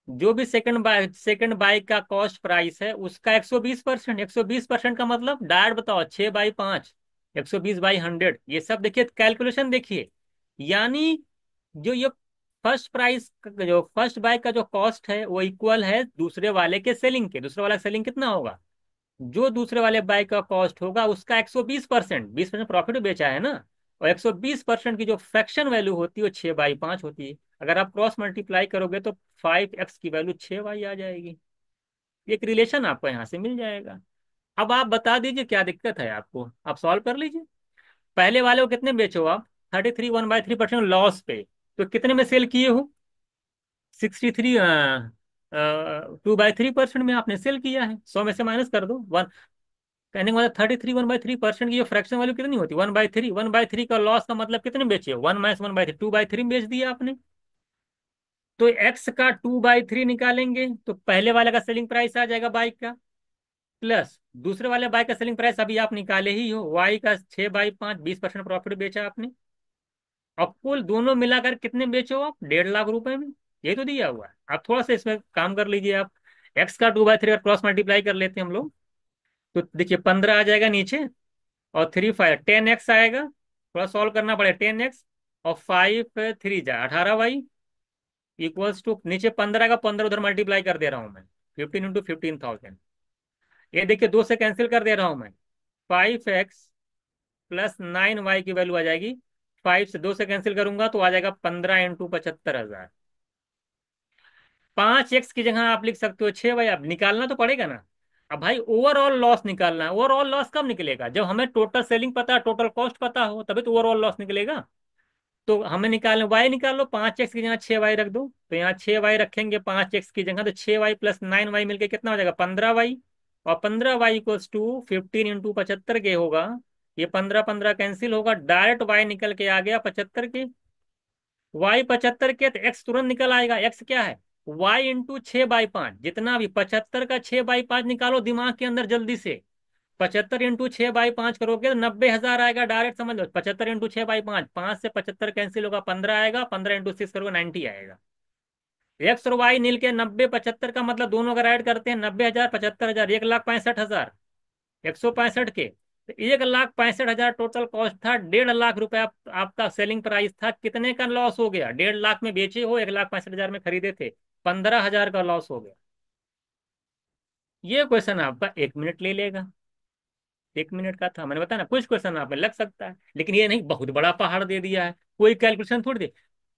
जो भी सेकंड बाइक का कॉस्ट प्राइस है उसका 120%। 120% का मतलब डायरेक्ट बताओ, 6/5, 120/100। ये सब देखिए, कैलकुलेशन देखिए। यानी जो ये जो फर्स्ट बाइक का जो कॉस्ट है वो इक्वल है दूसरे वाले के सेलिंग के। दूसरे वाला सेलिंग कितना होगा? जो दूसरे वाले बाइक का कॉस्ट होगा उसका 120%। 20% प्रॉफिट बेचा है ना। और 120% की जो फ्रैक्शन वैल्यू होती है वो 6/5 होती है। अगर आप क्रॉस मल्टीप्लाई करोगे तो 5x की वैल्यू 6y आ जाएगी। एक रिलेशन आपको यहाँ से मिल जाएगा। अब आप बता दीजिए क्या दिक्कत है आपको, आप सॉल्व कर लीजिए। पहले वाले को कितने बेचो आप? 33 1/3% लॉस पे। तो कितने में सेल किए हो? 63 2/3% में आपने सेल किया है। 100 में से माइनस कर दो वन। कहने का मतलब 33 1/3% की जो फ्रैक्शन वैल्यू कितनी होती है? 1/3। 1/3 का लॉस का मतलब कितने बेचे हो? 1 - 1/3, 2/3 में बेच दिया आपने। तो एक्स का 2/3 निकालेंगे तो पहले वाले का सेलिंग प्राइस आ जाएगा बाइक का, प्लस दूसरे वाले बाइक का सेलिंग प्राइस अभी आप निकाले ही हो, वाई का 6/5, 20% प्रॉफिट बेचा आपने। अब कुल दोनों मिलाकर कितने बेचे हो आप? 1.5 लाख रुपए में। ये तो दिया हुआ है। आप थोड़ा सा इसमें काम कर लीजिए आप। एक्स का 2/3 का क्रॉस मल्टीप्लाई कर लेते हैं हम लोग, तो देखिए 15 आ जाएगा नीचे, और 3 5 10x आएगा। थोड़ा सॉल्व करना पड़ेगा। 10x और 5 3 जा 18y इक्वल्स टू, नीचे 15 का 15 उधर मल्टीप्लाई कर दे रहा हूं मैं, 15 × 15,000। ये देखिए 2 से कैंसिल कर दे रहा हूं मैं। 5x + 9y की वैल्यू आ जाएगी। 5 से 2 से कैंसिल करूंगा तो आ जाएगा 15 × 75,000। 5x की जगह आप लिख सकते हो 6y, अब निकालना तो पड़ेगा ना। अब भाई ओवरऑल लॉस निकालना है। ओवरऑल लॉस कब निकलेगा? जब हमें टोटल सेलिंग पता है, टोटल कॉस्ट पता हो, तभी तो ओवरऑल लॉस निकलेगा। तो हमें निकालना, वाई निकालो, 5x की जगह 6y रख दो, तो यहाँ 6y रखेंगे 5x की जगह, तो 6y प्लस 9y मिलके कितना हो जाएगा? 15y। और 15y इक्वल्स टू 15 × 75 के होगा। ये 15 15 कैंसिल होगा, डायरेक्ट y निकल के आ गया 75 के। y 75 के, तो x तुरंत निकल आएगा। x क्या है? y इंटू 6/5, जितना भी 75 का 6/5 निकालो दिमाग के अंदर जल्दी से। 75 × 6/5 करोगे तो 90,000 आएगा, डायरेक्ट समझ लो। 75 × 6/5, 5 से 75 कैंसिल होगा, 15 आएगा, 15 × 6 करोगे 90 आएगा। एक्स और वाई नील के 90 75 का मतलब दोनों अगर ऐड करते हैं 90,000 75,000, 1,65,000, 165 के। तो 1,65,000 टोटल कॉस्ट था, 1.5 लाख रुपए आपका सेलिंग प्राइस था। कितने का लॉस हो गया? 1.5 लाख में बेचे हो, 1,65,000 में खरीदे थे, 15,000 का लॉस हो गया। ये क्वेश्चन आपका 1 मिनट ले लेगा। 1 मिनट का था, मैंने बताया ना, कुछ क्वेश्चन आप में लग सकता है, लेकिन ये नहीं बहुत बड़ा पहाड़ दे दिया है। कोई कैलकुलेशन थोड़ी दे,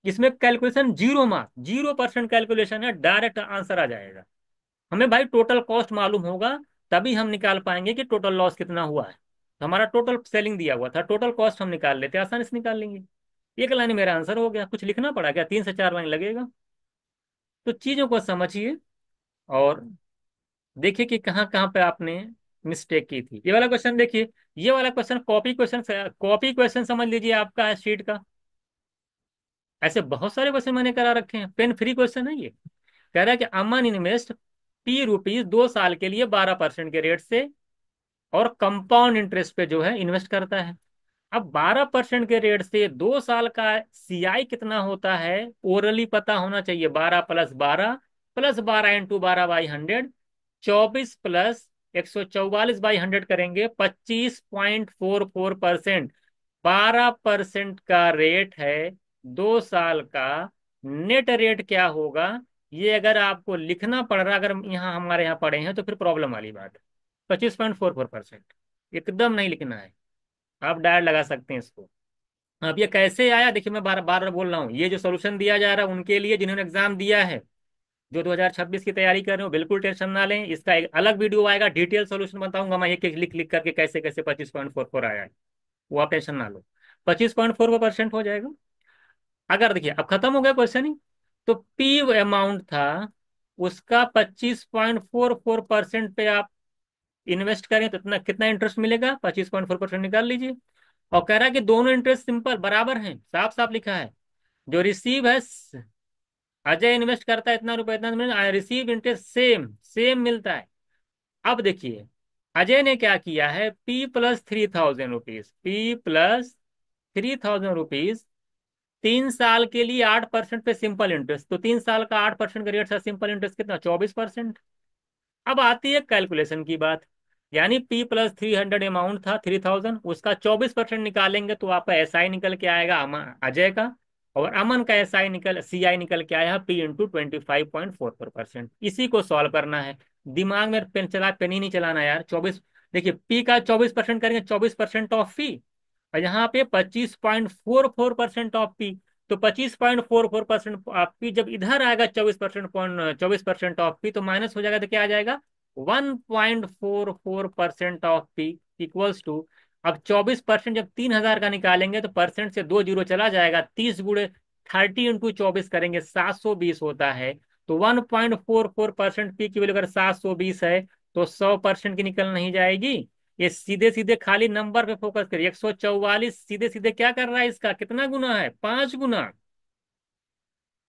इसमें कैलकुलेशन 0 मार्क, 0% कैलकुलेशन है, डायरेक्ट आंसर आ जाएगा। हमें भाई टोटल कॉस्ट मालूम होगा, तभी हम निकाल पाएंगे कि टोटल लॉस कितना हुआ है। तो हमारा टोटल सेलिंग दिया हुआ था, टोटल कॉस्ट हम निकाल लेते, आसानी से निकाल लेंगे। एक लाइन में मेरा आंसर हो गया, कुछ लिखना पड़ा क्या? 3 से 4 लाइन लगेगा। तो चीजों को समझिए और देखिए कि कहाँ कहाँ पे आपने मिस्टेक की थी। ये वाला क्वेश्चन देखिए, ये वाला question copy question, copy question समझ लीजिए आपका है शीट का। ऐसे बहुत सारे क्वेश्चन मैंने करा रखे हैं, पेन फ्री क्वेश्चन है ये। कह रहा है कि अमन इन्वेस्ट P रुपीज 2 साल के लिए 12% के रेट से और कंपाउंड इंटरेस्ट पे जो है इन्वेस्ट करता है। अब 12% के रेट से 2 साल का CI कितना होता है ओरली पता होना चाहिए। 12 + 12 + 12 × 12 / 100, 24 + 144/100 करेंगे, 25.44%। 12% का रेट है 2 साल का। नेट रेट क्या होगा? ये अगर आपको लिखना पड़ रहा, अगर यहाँ हमारे यहाँ पढ़े हैं तो फिर प्रॉब्लम वाली बात है। 25.44%, एकदम नहीं लिखना है। आप डायरेक्ट लगा सकते हैं इसको। अब ये कैसे आया देखिए, मैं बार बार बोल रहा हूँ, ये जो सोल्यूशन दिया जा रहा है उनके लिए जिन्होंने एग्जाम दिया है, जो 2026 की तैयारी कर रहे हो, बिल्कुल टेंशन ना लें। इसका एक अलग वीडियो आएगा, डिटेल सोल्यूशन बताऊंगा मैं, एक एक लिख लिख करके कैसे कैसे 25.44 आया है। वो आप टेंशन ना लो, 25.44% हो जाएगा। अगर देखिए अब खत्म हो गया क्वेश्चन ही। तो पी अमाउंट था, उसका 25.44% पे आप इन्वेस्ट करें तो इतना कितना इंटरेस्ट मिलेगा? 25.4% निकाल लीजिए। और कह रहा है कि दोनों इंटरेस्ट सिंपल बराबर हैं, साफ साफ लिखा है। जो रिसीव है, अजय इन्वेस्ट करता है इतना रुपए, इतना रिसीव इंटरेस्ट सेम सेम मिलता है। अब देखिए अजय ने क्या किया है, P + 3,000 रुपीज, P + 3,000 रुपीज 3 साल के लिए 8% पे सिंपल इंटरेस्ट। तो 3 साल का 8% का रेट था, सिंपल इंटरेस्ट कितना? 24%। अब आती है कैलकुलेशन की बात। यानी P + 300 अमाउंट था 3,000, उसका 24% निकालेंगे तो आपका SI निकल के आएगा अजय का। और अमन का CI निकल के आया P × 25.44%। इसी को सॉल्व करना है। दिमाग में पेन ही नहीं चलाना यार। 24, देखिए P का 24% करेंगे, 24% ऑफ P, और यहाँ पे 25.44% ऑफ P। तो 25.44% ऑफ P जब इधर आएगा, 24% ऑफ P, तो माइनस हो जाएगा, तो क्या आ जाएगा? 1.44% ऑफ P इक्वल्स टू, अब 24% जब 3,000 का निकालेंगे तो परसेंट से 2 जीरो चला जाएगा, 30 × 30 करेंगे, 720 होता है। तो 1.44% P की वैल्यू अगर 720 है, तो 100% की निकल नहीं जाएगी। ये सीधे सीधे खाली नंबर पे फोकस करिए, 144 सीधे सीधे क्या कर रहा है, इसका कितना गुना है? 5 गुना।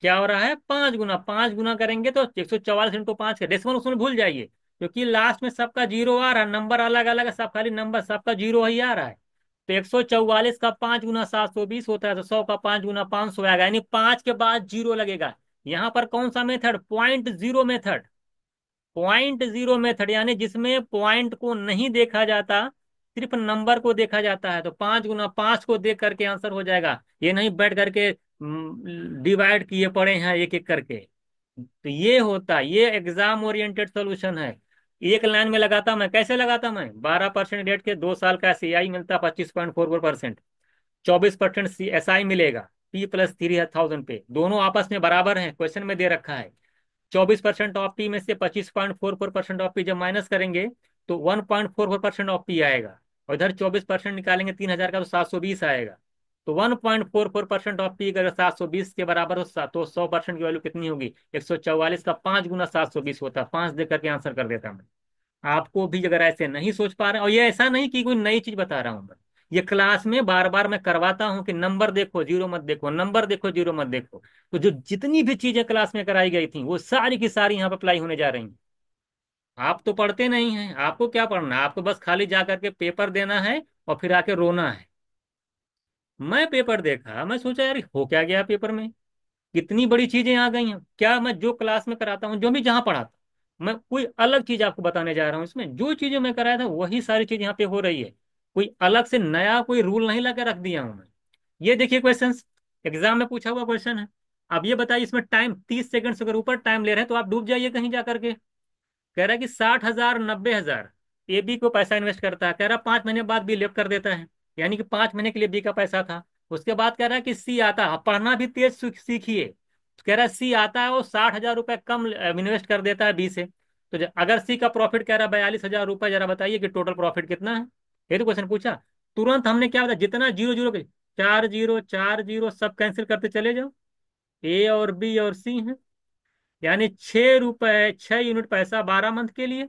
क्या हो रहा है? 5 गुना। 5 गुना करेंगे तो 144 × 5 के डेसिमल उसमें भूल जाइए, क्योंकि लास्ट में सबका जीरो आ रहा है, नंबर अलग अलग है, सब खाली नंबर सबका जीरो ही आ रहा है। तो 144 का 5 गुना 720 होता है, तो 100 का 5 गुना 500 आएगा, यानी 5 के बाद जीरो लगेगा। यहाँ पर कौन सा मेथड? .0 मेथड। .0 मेथड, यानी जिसमें पॉइंट को नहीं देखा जाता, सिर्फ नंबर को देखा जाता है। तो 5 × 5 को देख करके आंसर हो जाएगा, ये नहीं बैठ करके डिवाइड किए पड़े हैं एक एक करके। तो ये होता, ये एग्जाम ओरिएंटेड सॉल्यूशन है। एक लाइन में लगाता मैं, कैसे लगाता मैं? 12% रेट के 2 साल का CI मिलता 25.44%, 24% SI मिलेगा P + 3,000 पे, दोनों आपस में बराबर हैं, क्वेश्चन में दे रखा है। 24% ऑफ पी में से 25.44% ऑफ पी जब माइनस करेंगे तो 1.44% ऑफ पी आएगा। और इधर 24% निकालेंगे 3,000 का तो 720 आएगा। तो 1.44% ऑफ पी अगर 720 के बराबर हो तो 100% की वैल्यू कितनी होगी? 144 का 5 गुना 720 होता है। 5 दे करके आंसर कर देता मैं। आपको भी अगर ऐसे नहीं सोच पा रहे, और ये ऐसा नहीं कि कोई नई चीज बता रहा हूं मैं, ये क्लास में बार बार मैं करवाता हूं कि नंबर देखो जीरो मत देखो, नंबर देखो जीरो मत देखो। तो जो जितनी भी चीजें क्लास में कराई गई थी वो सारी की सारी यहाँ पर अप्लाई होने जा रही हैं। आप तो पढ़ते नहीं हैं, आपको क्या पढ़ना है? आपको बस खाली जा करके पेपर देना है और फिर आके रोना है। मैं पेपर देखा, मैं सोचा यार हो क्या गया पेपर में, कितनी बड़ी चीजें आ गई हैं क्या। मैं जो क्लास में कराता हूँ, जो भी जहाँ पढ़ाता हूँ, मैं कोई अलग चीज आपको बताने जा रहा हूँ। इसमें जो चीजें मैं कराया था वही सारी चीज यहाँ पे हो रही है। कोई अलग से नया कोई रूल नहीं लगा रख दिया हूँ मैं। ये देखिए क्वेश्चंस, एग्जाम में पूछा हुआ क्वेश्चन है। अब ये बताइए, इसमें टाइम 30 सेकंड से अगर ऊपर टाइम ले रहे हैं तो आप डूब जाइए कहीं जा करके। कह रहा है कि 60,000 90,000 ए बी को पैसा इन्वेस्ट करता है। कह रहा है 5 महीने बाद बी लेफ्ट कर देता है, यानी कि 5 महीने के लिए बी का पैसा था। उसके बाद कह रहा है कि सी आता है, पढ़ना भी तेज सीखिए। तो कह रहा है सी आता है वो 60,000 रुपये कम इन्वेस्ट कर देता है बी से। तो अगर सी का प्रॉफिट कह रहा है 42,000 रुपये, जरा बताइए कि टोटल प्रॉफिट कितना है। ये तो क्वेश्चन पूछा। तुरंत हमने क्या बताया, जितना जीरो जीरो के 4 जीरो 4 जीरो सब कैंसिल करते चले जाओ। ए और बी और सी है, यानी 6 रुपए 6 यूनिट पैसा 12 मंथ के लिए।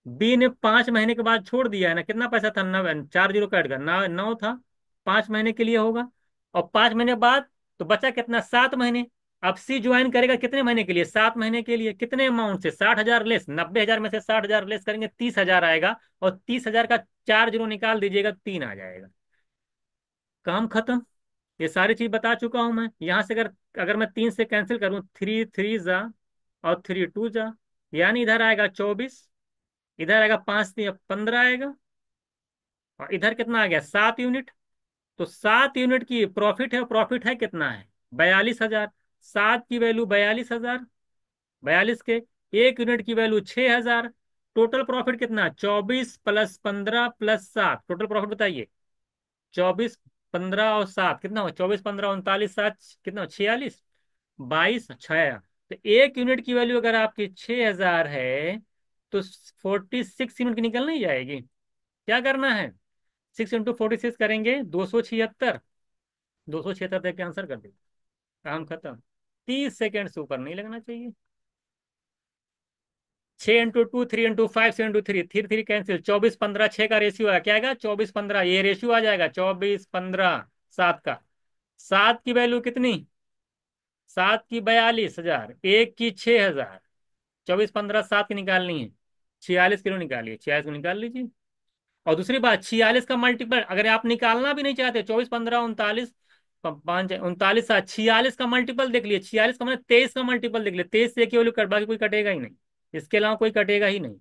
बी ने 5 महीने के बाद छोड़ दिया है ना, कितना पैसा था? 4 जीरो कट गया, 9 था। 5 महीने के लिए होगा। और 5 महीने बाद तो बचा कितना? 7 महीने। अब सी ज्वाइन करेगा कितने महीने के लिए? 7 महीने के लिए। कितने अमाउंट से? 60,000 लेस, 90,000 में से 60,000 लेस करेंगे 30,000 आएगा। और 30,000 का 4 जीरो निकाल दीजिएगा, 3 आ जाएगा। काम खत्म। ये सारी चीज बता चुका हूं मैं। यहां से अगर अगर मैं 3 से कैंसिल करूं, 3 3 जा और 3 2 जा, यानी इधर आएगा 24, इधर आएगा 5 3 15 आएगा। और इधर कितना आ गया? 7 यूनिट। तो 7 यूनिट की प्रॉफिट है, प्रॉफिट है कितना है? 42,000। 7 की वैल्यू 42,000, 42 के 1 यूनिट की वैल्यू 6,000। टोटल प्रॉफिट कितना? 24 + 15 + 7, टोटल प्रॉफिट बताइए। 24 15 और 7 कितना हो? 24 15 39 7 कितना हो? 46। 22 6। तो 1 यूनिट की वैल्यू अगर आपकी 6,000 है तो 46 यूनिट की निकल नहीं जाएगी? क्या करना है? 6 × 46 करेंगे 276। 276 तक के आंसर कर दे, काम खत्म। 30 सेकेंड से ऊपर नहीं लगना चाहिए। 6 × 2 3 × 5 6 × 3 3 3 कैंसिल। 24 15 6 का रेशियो आया, क्या आएगा? 24 15, ये रेशियो आ जाएगा 24 15 7 का। 7 की वैल्यू कितनी? 7 की 42,000, 1 की 6,000। 24 15 7 की निकालनी है। 46 किलो निकालिए, 46 को निकाल लीजिए। और दूसरी बात, 46 का मल्टीपल अगर आप निकालना भी नहीं चाहते, 24 15 39 5 39 7 46 का मल्टीपल देख लिए। 46 का मतलब 23 का मल्टीपल देख लिए। 23 से एक ही वैल्यू कट, बाकी कोई कटेगा ही नहीं। इसके अलावा कोई कटेगा ही नहीं।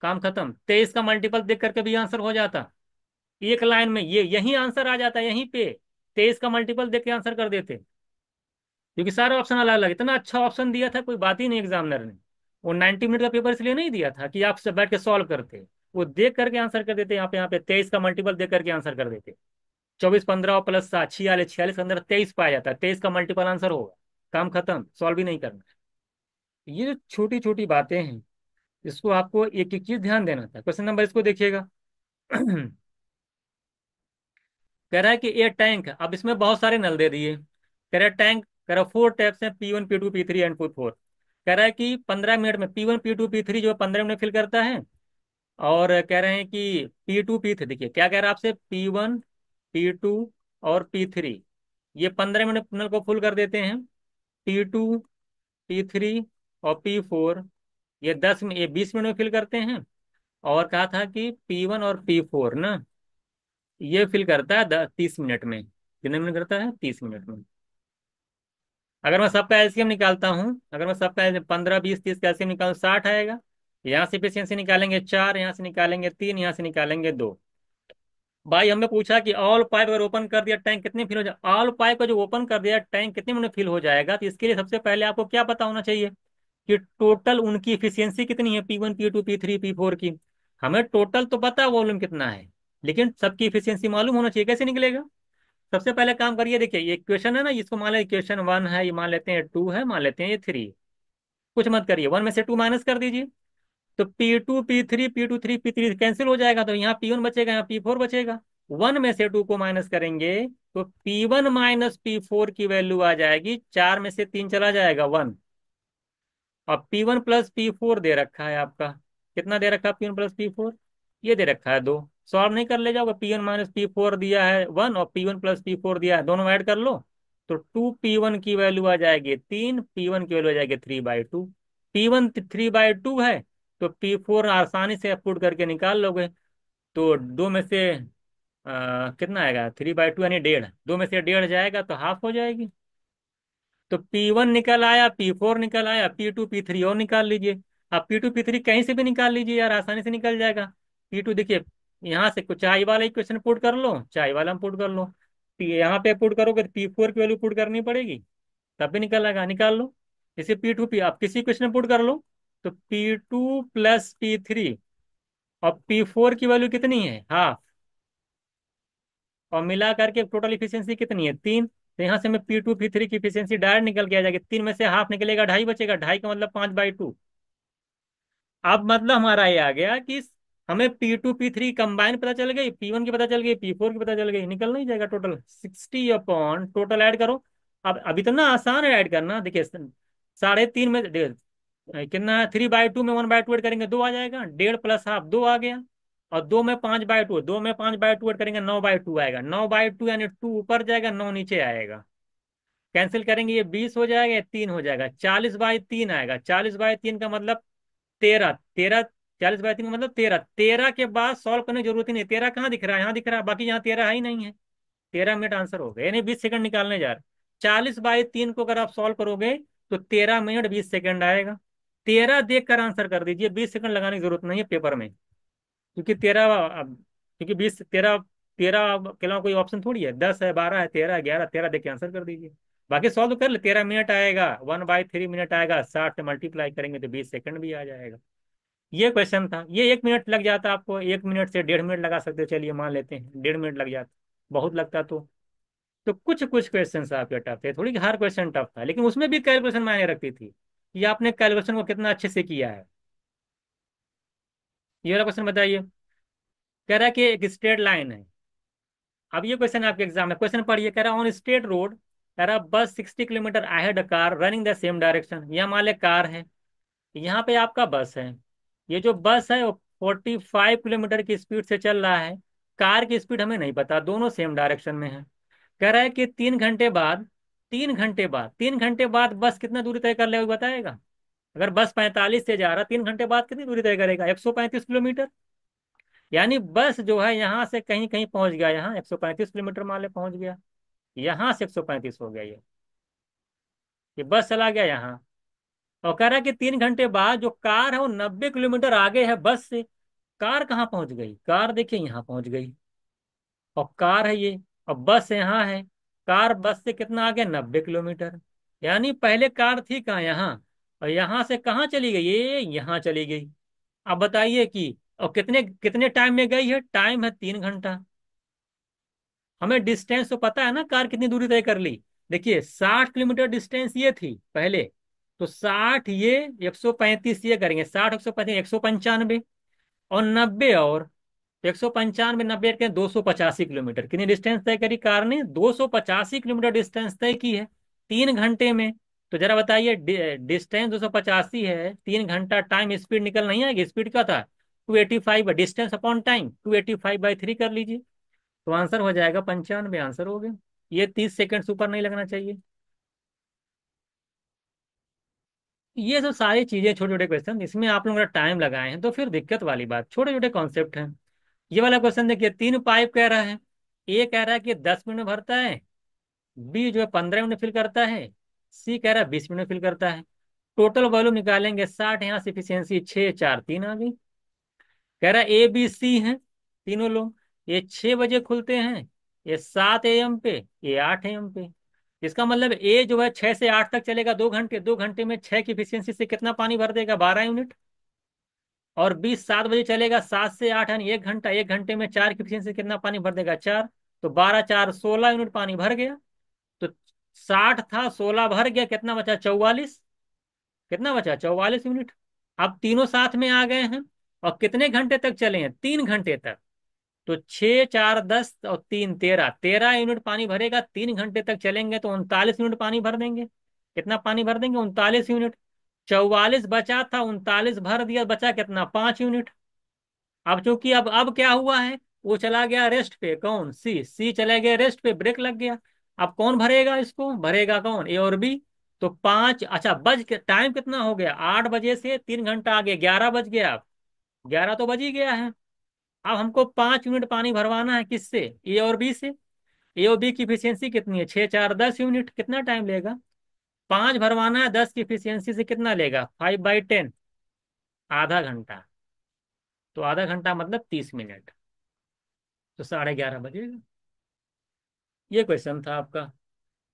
काम खत्म। 23 का मल्टीपल देख करके भी आंसर हो जाता। एक लाइन में ये यही आंसर आ जाता है, यहीं पे 23 का मल्टीपल देख के आंसर कर देते। क्योंकि सारे ऑप्शन अलग अलग, इतना अच्छा ऑप्शन दिया था, कोई बात ही नहीं एग्जामिनर ने। वो 90 मिनट का पेपर इसलिए नहीं दिया था कि आप सब बैठ के सॉल्व करते, वो देख करके आंसर कर देते। यहाँ पे 23 का मल्टीपल देख करके आंसर कर देते। 24 15 + 7 46, 46 के अंदर 23 पाया जाता है, 23 का मल्टीपल आंसर होगा। काम खत्म, सॉल्व भी नहीं करना। ये जो छोटी छोटी बातें हैं, इसको आपको एक एक चीज ध्यान देना था। क्वेश्चन नंबर इसको देखिएगा। कह रहा है कि ये टैंक, अब इसमें बहुत सारे नल दे दिए। कह रहा है टैंक, कह रहा है 4 टैप्स हैं, P1 P2 P3 and P4। कह रहा है कि 15 मिनट में P1 P2 P3 जो है 15 मिनट फिल करता है। और कह रहे हैं कि P2 P3, देखिए क्या कह रहा है आपसे, P1 P2 और P3 ये 15 मिनट नल को फुल कर देते हैं। P2 P3 और P4 ये 10 में ये 20 मिनट में फिल करते हैं। और कहा था कि P1 और P4 ना, ये फिल करता है 30 मिनट में। कितने मिनट करता है? 30 मिनट में। अगर मैं सबका एलसीएम निकालता हूँ, अगर मैं सबका 15 20 30 का एलसीएम निकालूं, 60 आएगा। यहाँ से एफिशिएंसी निकालेंगे 4, यहाँ से निकालेंगे 3, यहाँ से निकालेंगे 2। भाई हमने पूछा कि ऑल पाइप अगर ओपन कर दिया टैंक कितने फिल हो जाए, ऑल पाइप का जो ओपन कर दिया टैंक कितने मिनट में फिल हो जाएगा। तो इसके लिए सबसे पहले आपको क्या पता होना चाहिए कि टोटल उनकी इफिशियंसी कितनी है, P1 P2 P3 P4 की। हमें टोटल तो पता है वॉल्यूम कितना है, लेकिन सबकी इफिशियंसी मालूम होना चाहिए। कैसे निकलेगा? सबसे पहले काम करिए, देखिए ये इक्वेशन है ना, इसको मान लें इक्वेशन 1 है, ये मान लेते हैं 2 है, मान लेते हैं ये 3। कुछ मत करिए, 1 में से 2 माइनस कर दीजिए। तो P2 P3 कैंसिल हो जाएगा, तो यहाँ P1 बचेगा, यहाँ P4 बचेगा। 1 में से 2 को माइनस करेंगे तो P1 माइनस P4 की वैल्यू आ जाएगी, 4 में से 3 चला जाएगा 1। और P1 प्लस P4 दे रखा है आपका, कितना दे रखा है P1 प्लस P4? ये दे रखा है 2। सॉल्व नहीं कर ले जाओगे, P1 माइनस P4 दिया है 1 और P1 प्लस P4 दिया है, दोनों ऐड कर लो। तो 2P1 की वैल्यू आ जाएगी 3, P1 की वैल्यू आ जाएगी 3/2। P1 3/2 है, तो P4 आसानी से पुट करके निकाल लोगे। तो दो में से कितना आएगा, 3/2 यानी 1.5, 2 में से 1.5 जाएगा तो हाफ हो जाएगी। तो P1 निकल आया, P4 निकल आया, P2 P3 और निकाल लीजिए। अब P2 P3 कहीं से भी निकाल लीजिए यार, आसानी से निकल जाएगा। P2 देखिए, यहाँ से कुछ चाय वाला इक्वेशन पुट कर लो, चाय वाला में पुट कर लो। यहाँ पे पुट करोगे तो P4 की वैल्यू पुट करनी पड़ेगी, तब भी निकल आएगा, निकाल लो। इसे P2 आप किसी क्वेश्चन में पुट कर लो। तो P2 + P3 और P4 की वैल्यू कितनी है, हाफ। और मिला करके टोटल इफिशियंसी कितनी है, 3। तो यहाँ से मैं P2 P3 की इफिशियंसी डायरेक्ट निकल के आ जाएगी, 3 में से हाफ निकलेगा, 2.5 बचेगा, 2.5 का मतलब 5/2। अब मतलब हमारा ये आ गया कि हमें P2 P3 कंबाइन पता चल गई, P1 की पता चल गई, P4 की पता चल गई, निकल नहीं जाएगा टोटल 60 अपॉन टोटल ऐड करो। अब अभी तो ना आसान है ऐड करना, देखिए 3.5 में कितना है, 3/2 में 1/2 ऐड करेंगे 2 आ जाएगा, 1.5 प्लस हाफ 2 आ गया। और 2 में 5/2, 2 में 5/2 ऐड करेंगे 9/2 आएगा, 9/2 यानी 2 ऊपर जाएगा, 9 नीचे आएगा। कैंसिल करेंगे ये 20 हो जाएगा, ये 3 हो जाएगा, 40/3 आएगा, 40/3 का मतलब 13, 13। 40/3 का मतलब 13, 13 के बाद सॉल्व करने की जरूरत ही नहीं, 13 कहाँ दिख रहा है, यहाँ दिख रहा है, बाकी यहाँ 13 है ही नहीं है। 13 मिनट आंसर हो गया, यानी 20 सेकंड निकालने जा रहे। 40/3 को अगर आप सॉल्व करोगे तो 13 मिनट 20 सेकंड आएगा। 13 देख कर आंसर कर दीजिए, 20 सेकंड लगाने की जरूरत नहीं है पेपर में। क्योंकि 13, क्योंकि 20, 13, 13 के अलावा कोई ऑप्शन थोड़ी है, 10 है, 12 है, 13 है, 11, 13 देख के आंसर कर दीजिए। बाकी सॉल्व तो कर ले, 13 मिनट आएगा, 1/3 मिनट आएगा, 60 से मल्टीप्लाई करेंगे तो 20 सेकंड भी आ जाएगा। ये क्वेश्चन था, ये 1 मिनट लग जाता आपको, 1 मिनट से 1.5 मिनट लगा सकते हो, चलिए मान लेते हैं 1.5 मिनट लग जाता, बहुत लगता तो कुछ कुछ क्वेश्चन आपके टफ थे, थोड़ी हर क्वेश्चन टफ था, लेकिन उसमें भी कैलकुलेशन मायने रखती थी कि आपने कैलकुलेशन को कितना अच्छे से किया है। ये वाला क्वेश्चन बताइए, कह रहा है कि एक स्ट्रेट लाइन है। अब ये क्वेश्चन आपके एग्जाम में, क्वेश्चन पढ़िए, कह रहा ऑन स्ट्रेट रोड, कह रहा बस 60 kilometre ahead car running the same direction. यह मान ले कार है, यहाँ पे आपका बस है। ये जो बस है वो 45 किलोमीटर की स्पीड से चल रहा है। कार की स्पीड हमें नहीं पता, दोनों सेम डायरेक्शन में है। कह रहा है कि 3 घंटे बाद, 3 घंटे बाद बस कितना दूरी तय कर लेगा बताएगा। अगर बस 45 से जा रहा, 3 घंटे बाद कितनी दूरी तय करेगा, 135 किलोमीटर। यानी बस जो है यहाँ से कहीं कहीं पहुंच गया, यहाँ 135 किलोमीटर मान ले पहुंच गया, यहाँ से 135 हो गया ये बस चला गया यहाँ। और कह रहा है कि 3 घंटे बाद जो कार है वो 90 किलोमीटर आगे है बस से। कार कहाँ पहुंच गई, कार देखिए यहाँ पहुंच गई, और कार है ये, और बस यहाँ है। कार बस से कितना आगे, 90 किलोमीटर। यानी पहले कार थी कहाँ, यहाँ, और यहाँ से कहाँ चली गई, ये यहाँ चली गई। अब बताइए कि और कितने कितने टाइम में गई है, टाइम है 3 घंटा। हमें डिस्टेंस तो पता है ना, कार कितनी दूरी तय कर ली। देखिए 60 किलोमीटर डिस्टेंस ये थी पहले, तो 60 ये, 135 ये करेंगे, 60 135 195, और 90 और 195 90 के 285 किलोमीटर। कितनी डिस्टेंस तय करी कार ने, 285 किलोमीटर डिस्टेंस तय की है 3 घंटे में। तो जरा बताइए, डिस्टेंस 285 है, 3 घंटा, टाइम स्पीड निकल नहीं आएगी, स्पीड क्या था 285, डिस्टेंस अपॉन टाइम 285/3 कर लीजिए, तो आंसर हो जाएगा 95, आंसर हो गया। ये 30 सेकंड से ऊपर नहीं लगना चाहिए। ये सब सारी चीजें, छोटे छोटे क्वेश्चन, इसमें आप लोग टाइम लगाए हैं तो फिर दिक्कत वाली बात, छोटे छोटे कॉन्सेप्ट हैं। ये वाला क्वेश्चन देखिए, 3 पाइप कह रहा है, ए कह रहा है कि 10 मिनट में भरता है, बी जो है 15 मिनट में फिल करता है, सी कह रहा है 20 मिनट में फिल करता है। टोटल वॉल्यूम निकालेंगे 60, यहाँ से इफिशियंसी 6 4 3 आ गई। कह रहा है ए बी सी हैं तीनों लोग, ये 6 बजे खुलते हैं, ये 7 AM पे, ये 8 AM पे। इसका मतलब ए जो है 6 से 8 तक चलेगा, 2 घंटे, 2 घंटे में 6 की इफिशियंसी से कितना पानी भर देगा, 12 यूनिट। और 7 बजे चलेगा, 7 से 8 यानी 1 घंटा, 1 घंटे में 4 की इफिशियंसी से कितना पानी भर देगा, 4। तो 12 4 16 यूनिट पानी भर गया। तो 60 था, 16 भर गया, कितना बचा, 44। कितना बचा? 44 यूनिट। अब तीनों साथ में आ गए हैं। और कितने घंटे तक चले हैं? 3 घंटे तक। तो 6 4 10 और 3 13, 13 यूनिट पानी भरेगा। 3 घंटे तक चलेंगे तो 39 यूनिट पानी भर देंगे। कितना पानी भर देंगे? 39 यूनिट। 44 बचा था, 39 भर दिया, बचा कितना? 5 यूनिट। अब चूंकि अब क्या हुआ है, वो चला गया रेस्ट पे। कौन? सी चला गया रेस्ट पे, ब्रेक लग गया। अब कौन भरेगा इसको? भरेगा कौन? ए और बी। तो 5, अच्छा बज के टाइम कितना हो गया? 8 बजे से 3 घंटा आगे 11 बज गया। अब 11 तो बज ही गया है। अब हमको 5 यूनिट पानी भरवाना है, किससे? ए और बी से। ए और बी की इफिशियंसी कितनी है? 6 4 10 यूनिट। कितना टाइम लेगा? 5 भरवाना है, 10 की इफिशियंसी से कितना लेगा? 5/10। आधा घंटा। तो आधा घंटा मतलब 30 मिनट। तो 11:30 बजेगा। ये क्वेश्चन था आपका।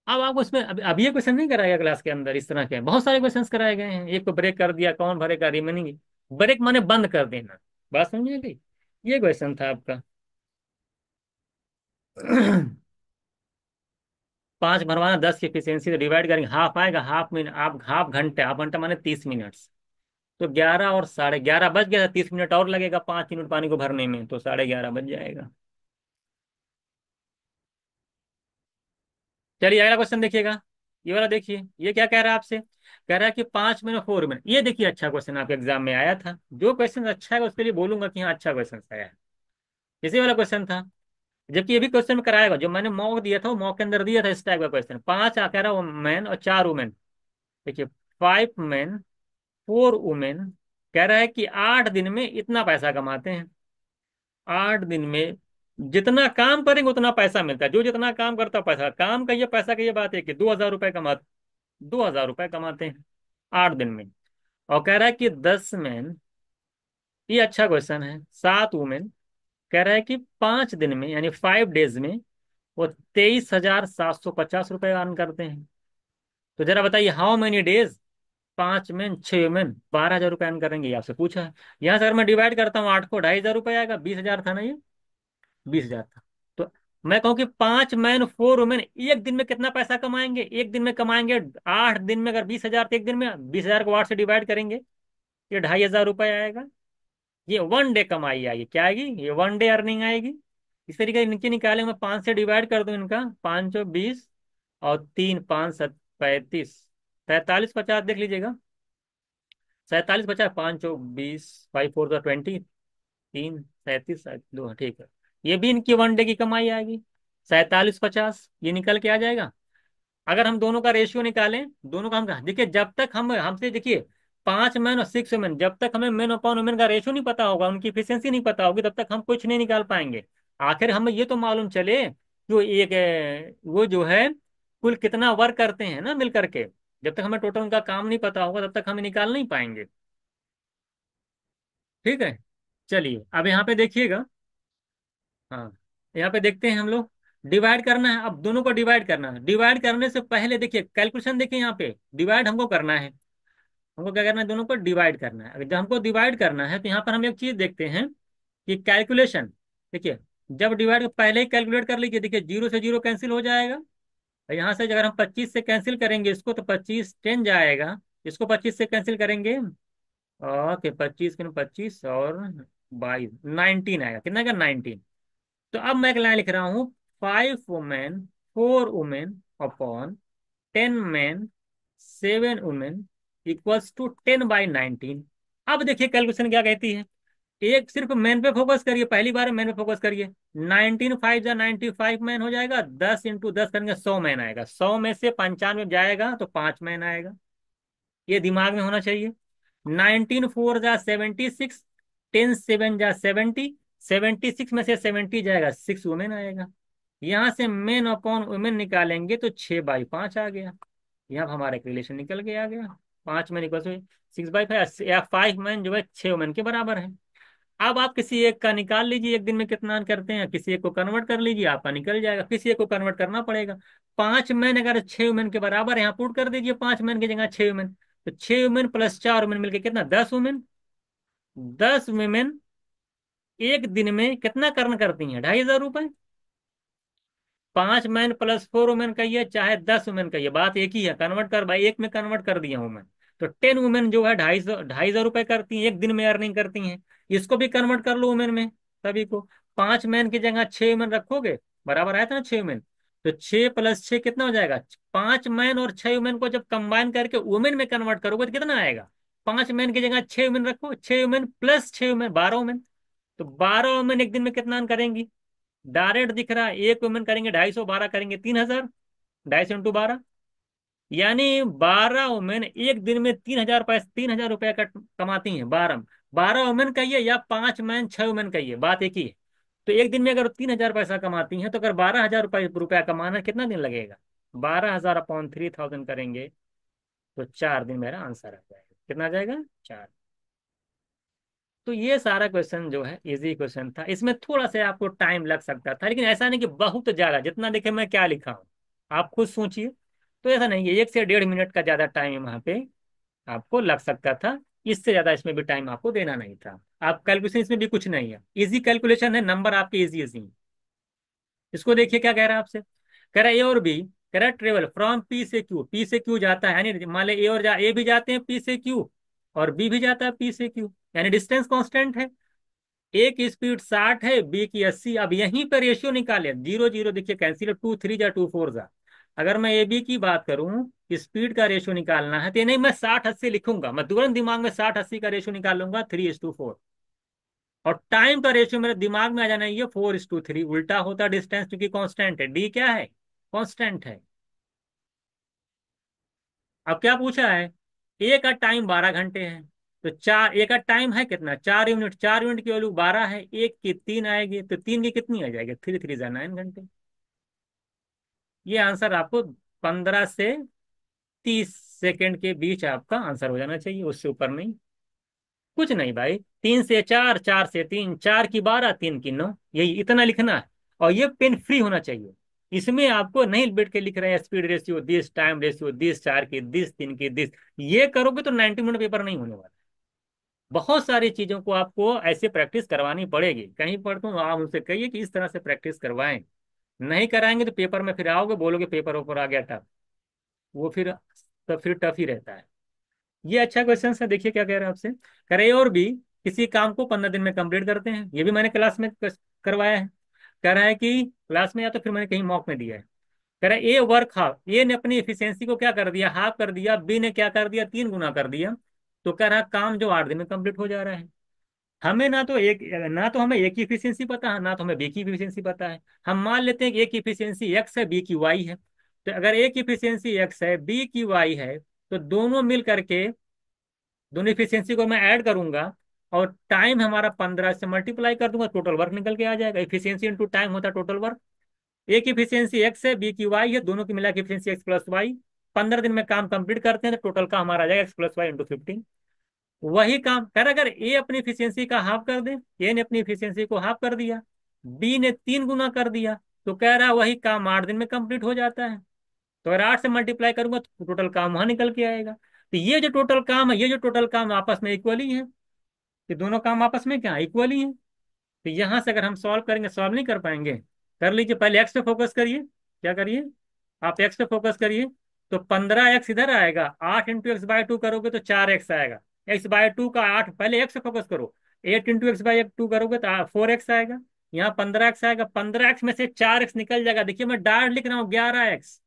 अब आपको इसमें अब ये क्वेश्चन नहीं कराया क्लास के अंदर। इस तरह के बहुत सारे क्वेश्चंस कराए गए हैं। एक को ब्रेक कर दिया, कौन भरेगा रिमेनिंग? ब्रेक माने बंद कर देना। बात समझे गई? ये क्वेश्चन था आपका। 5 भरवाना, 10 की एफिशिएंसी तो डिवाइड करेंगे, हाफ आएगा। हाफ मिनट, आप हाफ घंटा माने 30 मिनट। तो 11 और 11:30 बज गया। 30 मिनट और लगेगा 5 यूनिट पानी को भरने में, तो 11:30 बज जाएगा। चलिए अगला क्वेश्चन देखिएगा। ये वाला देखिए, ये क्या कह रहा है आपसे? कह रहा है कि 5 में 4 में, ये देखिए अच्छा क्वेश्चन आपके एग्जाम में आया था। जो क्वेश्चन अच्छा है उसके लिए बोलूंगा कि हाँ अच्छा क्वेश्चन आया है। इसी वाला क्वेश्चन था। जबकि ये भी क्वेश्चन में कराएगा, जो मैंने मॉक दिया था वो मॉक के अंदर दिया था इस टाइप का क्वेश्चन। पांच कह रहा है मैन और 4 वुमेन। देखिए, 5 मैन 4 वुमेन। कह रहा है कि 8 दिन में इतना पैसा कमाते हैं। 8 दिन में जितना काम करेंगे उतना पैसा मिलता है। जो जितना काम करता है पैसा, काम का ये पैसा की ये बात है कि 2,000 रुपये कमा, 2,000 रुपये कमाते हैं 8 दिन में। और कह रहा है कि 10 मैन, ये अच्छा क्वेश्चन है, 7 वुमेन। कह रहा है कि 5 दिन में यानी 5 डेज में वो 23,750 रुपये अर्न करते हैं। तो जरा बताइए, how many days? 5 man 6 women 12,000 रुपये अर्न करेंगे, ये आपसे पूछा है। यहाँ से अगर मैं डिवाइड करता हूँ 8 को, 2,500 रुपये आएगा। 20,000 था ना ये? 20,000 था। तो मैं कहूँ कि 5 मैन 4 वुमेन एक दिन में कितना पैसा कमाएंगे? एक दिन में कमाएंगे 8 दिन में अगर 20,000, तो एक दिन में 20,000 को 8 से डिवाइड करेंगे, ये 2,500 रुपये आएगा। ये 1 डे कमाई आएगी। क्या आएगी? ये 1 डे अर्निंग आएगी। इस तरीके से इनके निकाले, मैं 5 से डिवाइड कर दूं इनका। 5 20 और 3 5 7 35, 43 50 देख लीजिएगा। 47 50, 5 20, 5 4 20, 3 37 2, ठीक है। ये भी इनकी 1 डे की कमाई आएगी। 47 50 ये निकल के आ जाएगा। अगर हम दोनों का रेशियो निकालें, दोनों का हम देखिए, जब तक हम हमसे देखिए 5 मैन और 6 वुमेन, जब तक हमें मैन अपॉन वुमेन का रेशियो नहीं पता होगा, उनकी इफिशियंसी नहीं पता होगी, तब तक हम कुछ नहीं निकाल पाएंगे। आखिर हमें ये तो मालूम चले कि वो जो है कुल कितना वर्क करते हैं ना मिल करके। जब तक हमें टोटल उनका काम नहीं पता होगा तब तक हमें निकाल नहीं पाएंगे। ठीक है। चलिए अब यहाँ पे देखिएगा। हाँ, यहाँ पे देखते हैं हम लोग। डिवाइड करना है, अब दोनों को डिवाइड करना है। डिवाइड करने से पहले देखिए कैलकुलेशन, देखिए यहाँ पे डिवाइड हमको करना है। हमको क्या करना है? दोनों को डिवाइड करना है। अगर जब हमको डिवाइड करना है तो यहाँ पर हम एक चीज देखते हैं कि कैलकुलेशन। देखिए, जब डिवाइड पहले ही कैलकुलेट कर लीजिए। देखिए 0 से 0 कैंसिल हो जाएगा। और यहाँ से अगर हम 25 से कैंसिल करेंगे इसको, तो 25 10 जाएगा। इसको 25 से कैंसिल करेंगे, ओके, 25 और 22 19 आएगा। कितना का? 19। तो अब मैं एक लाइन लिख रहा हूँ, 5 women 4 women upon 10 man 7 women equals to 10/19। अब देखिए कैलकुलेशन क्या कहती है। एक सिर्फ मैन पे फोकस करिए, पहली बार मैन पे फोकस करिए। 19 5 जा 95 मैन हो जाएगा। 10 × 10 करेंगे 100 मैन आएगा। 100 में से 95 जाएगा तो 5 मैन आएगा। ये दिमाग में होना चाहिए। 19 4 जा 76, 10 7 जा 70, 76 में से 70 जाएगा, 6 वुमेन आएगा। यहां से मेन अपॉन वुमेन निकालेंगे तो 6/5 आ गया। यहाँ हमारा एक रिलेशन निकल के आ गया। 5 मैन इक्वल टू 6/5, या 5 मैन जो है 6 वुमेन के बराबर है। अब आप किसी एक का निकाल लीजिए, एक दिन में कितना करते हैं। किसी एक को कन्वर्ट कर लीजिए, आपका निकल जाएगा। किसी एक को कन्वर्ट करना पड़ेगा। 5 मैन अगर 6 वुमेन के बराबर है, यहाँ पुट कर दीजिए 5 मैन की जगह 6 वुमेन। तो 6 वुमेन प्लस 4 वुमेन मिलकर कितना? 10 वुमेन। 10 वुमेन एक दिन में कितना कर्न करती हैं? 2,500 रुपए। 5 मैन प्लस 4 वुमेन का ये, चाहे 10 वुमेन का ये, बात एक ही है। कन्वर्ट कर भाई, एक में कन्वर्ट कर दिया हूं मैं। तो 10 वुमेन जो है 250 रुपये करती हैं, एक दिन में अर्निंग करती हैं। इसको भी कन्वर्ट कर लो वुमेन में, सभी को। 5 मैन की जगह 6 वुमेन रखोगे, बराबर आया था ना 6 वुमेन। तो 6 + 6 कितना हो जाएगा? 5 मैन और 6 वुमेन को जब कंबाइन करके वुमेन में कन्वर्ट करोगे तो कितना आएगा? 5 मैन की जगह 6 वुमेन रखो, 6 वुमेन प्लस 6 वुमेन 12 वुमेन। तो 12 वुमेन एक दिन में कितना earn करेंगी? डायरेक्ट दिख रहा है, एक वुमेन करेंगे 250, 12 करेंगे 3000, 250 × 12। यानी 12 वुमेन एक दिन में 3000 पैसे, 3000 रुपया का कमाती हैं। 12 12 वुमेन कहिए या 5 मैन 6 वुमेन कहिए, बात एक ही है। तो एक दिन में अगर 3000 पैसा कमाती हैं, तो अगर 12,000 रुपया कमाना कितना दिन लगेगा? 12,000/3000 करेंगे तो 4 दिन मेरा आंसर आ जाएगा। कितना आ जाएगा? 4। तो ये सारा क्वेश्चन जो है इजी क्वेश्चन था। इसमें थोड़ा सा आपको टाइम लग सकता था, लेकिन ऐसा नहीं कि बहुत ज्यादा। जितना देखे मैं क्या लिखा हूँ, आप खुद सोचिए। तो ऐसा नहीं है, 1 से 1.5 मिनट का ज्यादा टाइम वहां पे आपको लग सकता था। इससे ज्यादा इसमें भी टाइम आपको देना नहीं था। आप कैलकुलेशन इसमें भी कुछ नहीं है, इजी कैलकुलेशन है, नंबर आपके इजी इजी। इसको देखिए क्या कह रहा है आपसे। कह रहा है ए और बी, कह रहा है ट्रेवल फ्रॉम पी से क्यू। पी से क्यू जाता है, यानी मान ले ए भी जाते हैं पी से क्यू, और बी भी जाता है पी से क्यू, यानी डिस्टेंस कांस्टेंट है। ए की स्पीड 60 है, बी की 80। अब यहीं पर रेशियो निकाले, 0 0 देखिए कैंसिल, 2 3 जा 2 4 जा। अगर मैं ए बी की बात करूं, स्पीड का रेशियो निकालना है, तो ये नहीं मैं 60 80 लिखूंगा, मैं तुरंत दिमाग में 60 80 का रेशियो निकाल लूंगा, 3:4। और टाइम का रेशियो मेरे दिमाग में आ जाना, ये 4:3। उल्टा होता डिस्टेंस, क्योंकि कांस्टेंट है, डी क्या है? कांस्टेंट है। अब क्या पूछा है? ए का टाइम 12 घंटे है। तो चार, ए का टाइम है कितना? 4 यूनिट। 4 यूनिट की वैल्यू 12 है, एक की 3 आएगी, तो 3 की कितनी आ जाएगी? 3 3 9 घंटे। ये आंसर आपको 15 से 30 सेकेंड के बीच आपका आंसर हो जाना चाहिए, उससे ऊपर नहीं। कुछ नहीं भाई, 3 से 4, 4 से 3, 4 की 12, 3 की 9, यही इतना लिखना है। और ये पेन फ्री होना चाहिए। इसमें आपको नहीं बैठ के लिख रहे हैं speed ratio this, time ratio this, 4 की 10, 3 की 10। ये करोगे तो 90 मिनट पेपर नहीं होने वाला। बहुत सारी चीजों को आपको ऐसे प्रैक्टिस करवानी पड़ेगी। कहीं पर तो आप उनसे कहिए कि इस तरह से प्रैक्टिस करवाएं। नहीं कराएंगे तो पेपर में फिर आओगे, बोलोगे पेपर ऊपर आ गया टफ। वो फिर, तो फिर टफ ही रहता है। ये अच्छा क्वेश्चन है, देखिए क्या कह रहा है आपसे। कह रहे ए और बी किसी काम को 15 दिन में कंप्लीट करते हैं। ये भी मैंने क्लास में करवाया है। कह रहा है कि क्लास में, या तो फिर मैंने कहीं मॉक में दिया है। कह रहा है ए वर्क हाफ, ए ने अपनी एफिशिएंसी को क्या कर दिया? हाफ कर दिया। बी ने क्या कर दिया? 3 गुना कर दिया। तो कह रहा है काम जो 8 दिन में कंप्लीट हो जा रहा है। हमें ना तो हमें ए की इफिशियंसी पता है, ना तो हमें बी की इफिशियंसी पता है। हम मान लेते हैं कि ए की इफिशियंसी एक्स है, बी की वाई है। तो अगर ए की इफिशियंसी एक्स है, बी की वाई है, तो दोनों मिल करके, दोनों इफिशियंसी को मैं ऐड करूंगा, और टाइम हमारा 15 से मल्टीप्लाई कर दूंगा, टोटल वर्क निकल के आ जाएगा। इफिशियंसी इंटू टाइम होता है टोटल वर्क। ए की इफिशियंसी एक्स है, बी की वाई है, दोनों की मिला के इफिशियंसी एक्स + वाई। 15 दिन में काम कंप्लीट करते हैं तो टोटल का हमारा आ जाएगा x + y × 15। वही काम कर, अगर ए अपनी इफिशियंसी का हाफ कर दे, ए ने अपनी इफिशियंसी को हाफ कर दिया, बी ने 3 गुना कर दिया, तो कह रहा है वही काम 8 दिन में कंप्लीट हो जाता है। तो अगर 8 से मल्टीप्लाई करूंगा तो टोटल काम वहां निकल के आएगा। तो ये जो टोटल काम है, ये जो टोटल काम आपस में इक्वल ही है। ये दोनों काम आपस में क्या इक्वल ही है। तो यहां से अगर हम सॉल्व करेंगे, सॉल्व नहीं कर पाएंगे। कर लीजिए, पहले एक्स पे फोकस करिए। क्या करिए? आप एक्स पे फोकस करिए। तो 15x इधर आएगा, 8 × x/2 करोगे तो 4x आएगा। x/2 का 8, पहले x पे फोकस करो। 8 × x/2 करोगे तो 4x आएगा। यहाँ 15x आएगा, 15x में से 4x निकल जाएगा। देखिए मैं डायरेक्ट लिख रहा हूँ 11x।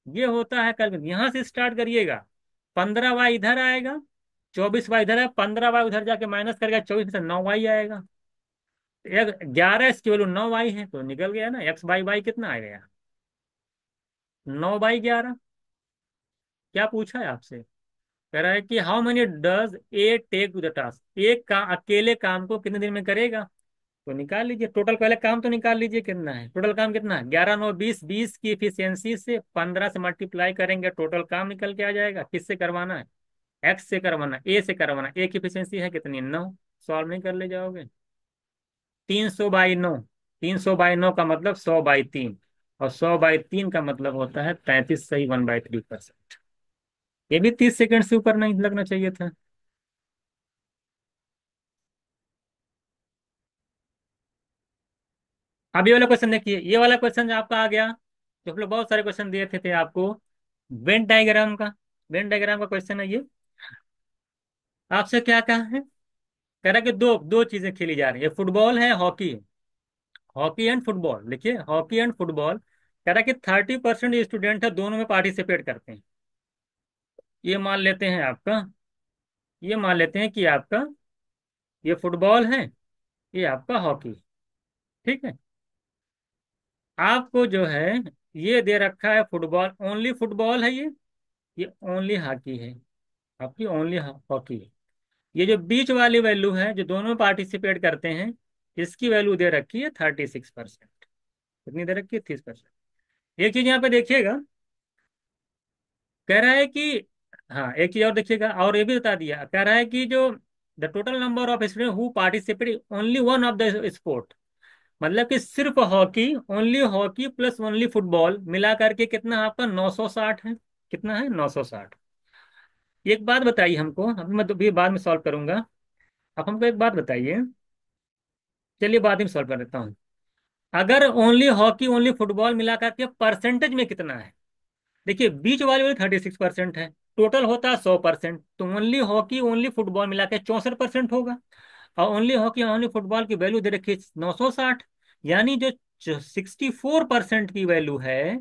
ये होता है कल, यहां से स्टार्ट करिएगा। 15y इधर आएगा, 24y इधर है, 15y उधर जाके माइनस करेगा, 24 में से 9y आएगा। एक 11 की वैल्यू 9y है, तो निकल गया ना x/y कितना आ गया? 9/11। क्या पूछा है आपसे? कह रहा है कि how many does a take to the task. एक का अकेले काम को कितने दिन में करेगा? तो निकाल लीजिए टोटल, पहले काम तो निकाल लीजिए कितना है। टोटल काम कितना है? 11 9 20, 20 की इफिशियंसी से 15 से मल्टीप्लाई करेंगे, टोटल काम निकल के आ जाएगा। किससे करवाना है? एक्स से करवाना, ए से करवाना। ए की इफिशियंसी है कितनी? 9। सॉल्व नहीं कर ले जाओगे? 300/9, 300/9 का मतलब 100/3, और 100/3 का मतलब होता है 33, सही 1/3%। ये भी 30 सेकंड से ऊपर नहीं लगना चाहिए था। अब ये वाला क्वेश्चन देखिए, ये वाला क्वेश्चन जो आपका आ गया, जो हम लोग बहुत सारे क्वेश्चन दिए थे आपको वेन डायग्राम का। वेन डायग्राम का क्वेश्चन है ये। आपसे क्या कहा है? कह रहा है कि दो दो चीजें खेली जा रही है, फुटबॉल है, हॉकी है। हॉकी एंड फुटबॉल, देखिए हॉकी एंड फुटबॉल। कह रहा है कि 30% स्टूडेंट है दोनों में पार्टिसिपेट करते हैं। ये मान लेते हैं आपका, ये मान लेते हैं कि आपका ये फुटबॉल है, ये आपका हॉकी। ठीक है। आपको जो है ये दे रखा है फुटबॉल, ओनली फुटबॉल है ये ओनली हॉकी है, आपकी ओनली हॉकी है। ये जो बीच वाली वैल्यू है जो दोनों पार्टिसिपेट करते हैं, इसकी वैल्यू दे रखी है 36%। कितनी दे रखी है? 30%। एक चीज यहाँ पे देखिएगा, कह रहा है कि, हाँ एक चीज और देखिएगा, और ये भी बता दिया, कह रहा है कि जो the total number of student who participate only one of the sport, मतलब कि सिर्फ hockey, only hockey plus only football मिला करके कितना आपका 960 है। कितना है? 960। एक बात बताइए हमको, अभी मैं तो भी बाद में सॉल्व करूंगा। आप हमको एक बात बताइए, चलिए बाद में सॉल्व कर देता हूँ। अगर ओनली हॉकी ओनली फुटबॉल मिला करके परसेंटेज में कितना है? देखिए बीच वाली 36% है, टोटल होता है 100%, तो ओनली हॉकी ओनली फुटबॉल मिला के 64% होगा। और ओनली हॉकी ओनली फुटबॉल की वैल्यू दे रखी है 960, यानी जो 64% की वैल्यू है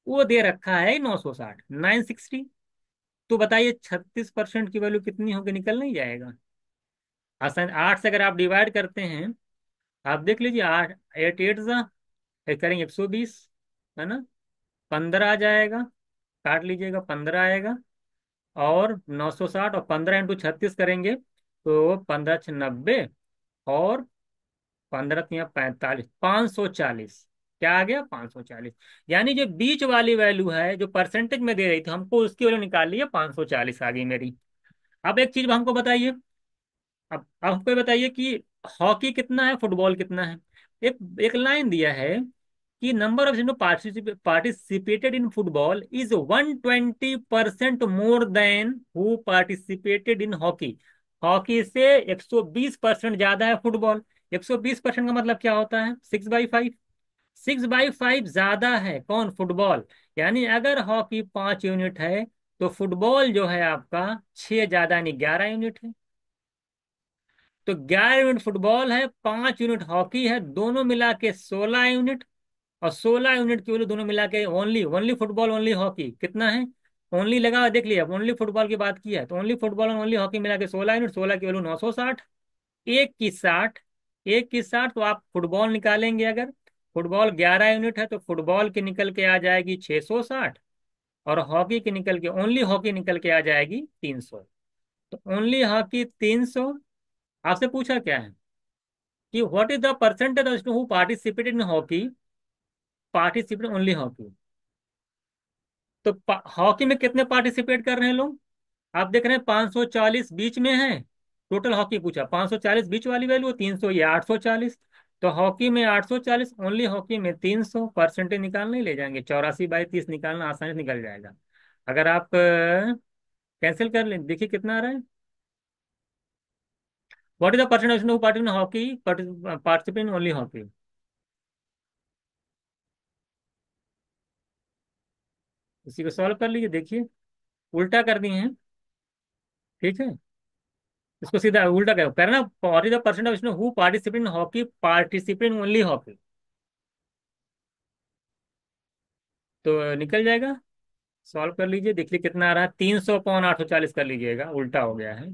वो दे रखा है 960, 960। तो बताइए 36% की वैल्यू कितनी होगी? निकल नहीं जाएगा? आसान, 8 से अगर आप डिवाइड करते हैं, आप देख लीजिए, 8 8 8 जा करेंगे 120, है ना? 15 आ जाएगा, काट लीजिएगा, 15 आएगा। और 960 और 15 × 36 करेंगे तो 15×6 = 90, और 15×3 = 45, 540। क्या आ गया? 540। यानी जो बीच वाली वैल्यू है जो परसेंटेज में दे रही थी हमको, उसकी वैल्यू निकाल ली है, 540 आ गई मेरी। अब एक चीज हमको बताइए, अब हमको ये बताइए कि हॉकी कितना है, फुटबॉल कितना है? एक एक लाइन दिया है कि number of participated in football is 120% more than who participated in hockey. Hockey से 120% ज्यादा है फुटबॉल। 120% का मतलब क्या होता है? 6/5। 6/5 ज्यादा है कौन? फुटबॉल। यानी अगर हॉकी 5 यूनिट है तो फुटबॉल जो है आपका 6 ज्यादा यानी 11 यूनिट है। तो 11 यूनिट फुटबॉल है, 5 यूनिट हॉकी है, दोनों मिला के 16 यूनिट। और 16 यूनिट की वैल्यू दोनों मिला के only only football only hockey कितना है? ओनली लगा देख लिया, ओनली फुटबॉल की बात की है, तो ओनली फुटबॉल और ओनली हॉकी मिला के 16 यूनिट, 16 की वैल्यू 960। एक की 60, एक की 60, तो आप फुटबॉल निकालेंगे अगर, फुटबॉल 11 यूनिट है तो फुटबॉल की निकल के आ जाएगी 660, और हॉकी की निकल के, ओनली हॉकी निकल के आ जाएगी 300। तो ओनली हॉकी 300। आपसे पूछा क्या है कि what is the percentage of who participated in hockey, participate only hockey. तो हॉकी में कितने पार्टिसिपेट कर रहे हैं लोग? आप देख रहे हैं 540 बीच में है। टोटल हॉकी पूछा, 540 बीच वाली वैल्यू, 300 ये 840। तो हॉकी में 840, ओनली हॉकी में 300। परसेंटेज निकालने ले जाएंगे, 84/30 निकालना आसानी से निकल जाएगा। अगर आप कैंसिल कर लें, देखिए कितना आ रहा है। What is the percentage of party in hockey, participate in only hockey? इसी को सॉल्व कर लीजिए, देखिए उल्टा कर दिए हैं। ठीक है, इसको सीधा उल्टा करो, करना what is the percent of who participate in hockey, participate in only hockey, तो निकल जाएगा। सॉल्व कर लीजिए, देखिए कितना आ रहा है, 300/840 कर लीजिएगा, उल्टा हो गया है।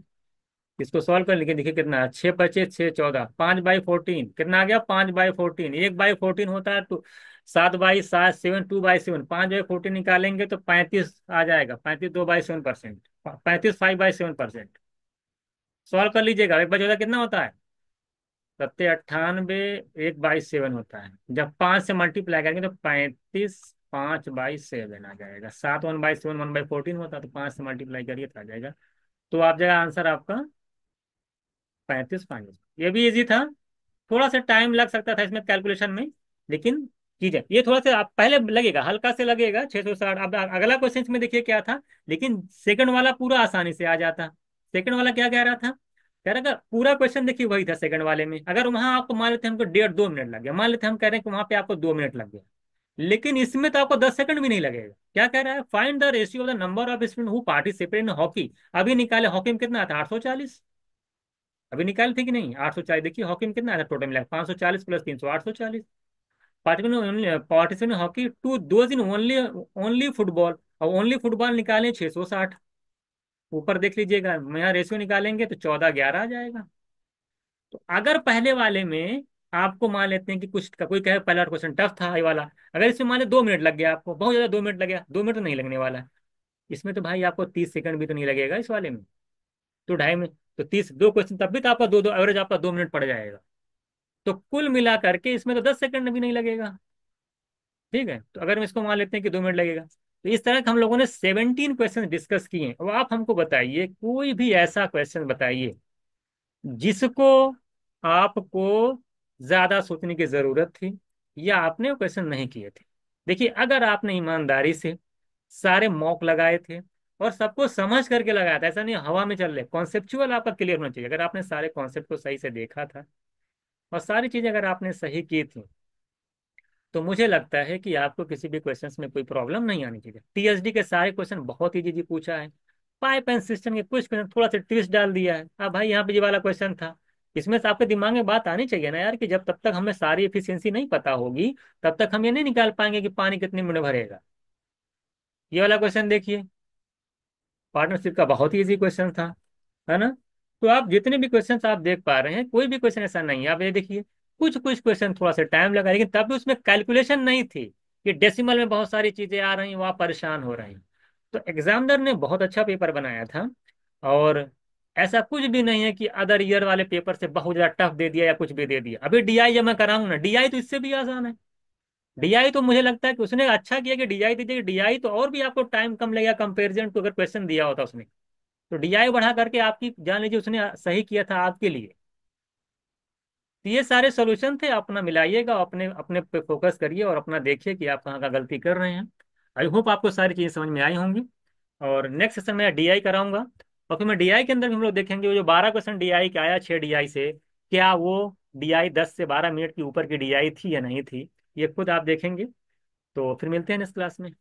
इसको सॉल्व कर लीजिए, देखिए कितना है, 6×5 = 6, 14, 5/14 कितना आ गया? 5/14, 1/14 होता है तो 7/7, 2/7, 5/14 निकालेंगे तो 35 आ जाएगा, 35 2/7%, 35 5/7%। सॉल्व कर लीजिएगा, 1/14 कितना होता है? 97, 1/7 होता है। जब 5 से मल्टीप्लाई करेंगे तो 35 5/7 आ जाएगा। 7 1/7 1/14 होता है, तो 5 से मल्टीप्लाई करिए तो आ जाएगा। तो आप जगह आंसर आपका 35 5। ये भी इजी था, थोड़ा सा टाइम लग सकता था इसमें कैलकुलेशन में, लेकिन चीज है ये, थोड़ा सा आप पहले लगेगा, हल्का से लगेगा 660। अब अगला क्वेश्चन में देखिए क्या था, लेकिन सेकंड वाला पूरा आसानी से आ जाता। सेकंड वाला क्या कह रहा था? कह रहा था पूरा क्वेश्चन देखिए वही था सेकंड वाले में। अगर वहां आपको मान लेते हैं हमको 1.5 2 मिनट लग गया, मान लेते हैं हम कह रहे हैं कि वहां पे आपको 2 मिनट लग गया, लेकिन इसमें तो आपको 10 सेकंड भी नहीं लगेगा। क्या कह रहा है, find the ratio of the number of student who participate in hockey. अभी निकाले, हॉकी में कितना आता है, 840। अभी निकाले थे कि नहीं, 840। देखिए हॉकी में कितना आता है, टोटल मिला 540 प्लस 300, 840। पार्टिसिपेंट हॉकी टू दो दिन ओनली, ओनली फुटबॉल, और ओनली फुटबॉल निकालें 660। ऊपर देख लीजिएगा, यहाँ रेशियो निकालेंगे तो 14-11 आ जाएगा। तो अगर पहले वाले में आपको मान लेते हैं कि कुछ का कोई कहे पहला क्वेश्चन टफ था, ये वाला, अगर इसमें मान ले 2 मिनट लग गया आपको, बहुत ज्यादा 2 मिनट लग गया, 2 मिनट तो नहीं लगने वाला है। इसमें तो भाई आपको 30 सेकंड भी तो नहीं लगेगा इस वाले में, तो 2.5 मिनट, तो 30 2 क्वेश्चन तब भी तो आपका दो दो एवरेज आपका 2 मिनट पड़ जाएगा। तो कुल मिला करके इसमें तो 10 सेकंड भी नहीं लगेगा। ठीक है, तो अगर हम इसको मान लेते हैं कि 2 मिनट लगेगा, तो इस तरह के हम लोगों ने 17 क्वेश्चन डिस्कस किए हैं। अब आप हमको बताइए, कोई भी ऐसा क्वेश्चन बताइए जिसको आपको ज्यादा सोचने की जरूरत थी, या आपने वो क्वेश्चन नहीं किए थे। देखिए, अगर आपने ईमानदारी से सारे मॉक लगाए थे और सबको समझ करके लगाया था, ऐसा नहीं हवा में चल रहे, कॉन्सेप्चुअल आपका क्लियर होना चाहिए। अगर आपने सारे कॉन्सेप्ट को सही से देखा था और सारी चीजें अगर आपने सही की थी, तो मुझे लगता है कि आपको किसी भी क्वेश्चंस में कोई प्रॉब्लम नहीं आनी चाहिए। टीएसडी के सारे क्वेश्चन बहुत इजी पूछा है। पाइप एंड सिस्टम के कुछ क्वेश्चन थोड़ा सा ट्विस्ट डाल दिया है। अब भाई यहाँ पे ये वाला क्वेश्चन था, इसमें से आपके दिमाग में बात आनी चाहिए ना यार, कि जब तब तक हमें सारी एफिशिएंसी नहीं पता होगी, तब तक हम ये नहीं निकाल पाएंगे कि पानी कितने मिनट भरेगा। ये वाला क्वेश्चन देखिए, पार्टनरशिप का बहुत ही इजी क्वेश्चन था, है ना। तो आप जितने भी क्वेश्चन आप देख पा रहे हैं, कोई भी क्वेश्चन ऐसा नहीं है। आप ये देखिए, कुछ कुछ क्वेश्चन थोड़ा सा टाइम लगा, लेकिन तब भी उसमें कैलकुलेशन नहीं थी कि डेसिमल में बहुत सारी चीजें आ रही हैं, वो आप परेशान हो रहे हैं। तो एग्जामिनर ने बहुत अच्छा पेपर बनाया था। और ऐसा कुछ भी नहीं है कि अदर ईयर वाले पेपर से बहुत ज्यादा टफ दे दिया या कुछ भी दे दिया। अभी डीआई जब मैं कराऊंगा ना, डीआई तो इससे भी आसान है। डीआई तो मुझे लगता है कि उसने अच्छा किया कि डीआई दीजिए, डीआई तो और भी आपको टाइम कम लगेगा कंपेरिजन टू अगर क्वेश्चन दिया होता उसने। तो डीआई बढ़ा करके आपकी, जान लीजिए उसने सही किया था आपके लिए। तो ये सारे सॉल्यूशन थे, अपना मिलाइएगा, अपने अपने पे फोकस करिए और अपना देखिए कि आप कहाँ का गलती कर रहे हैं। आई होप आपको सारी चीजें समझ में आई होंगी। और नेक्स्ट सेशन में डीआई कराऊंगा, और फिर मैं डीआई के अंदर भी हम लोग देखेंगे वो जो 12 क्वेश्चन डीआई के आया 6 डीआई से, क्या वो डीआई 10 से 12 मिनट की ऊपर की डीआई थी या नहीं थी, ये खुद आप देखेंगे। तो फिर मिलते हैं नेक्स्ट क्लास में।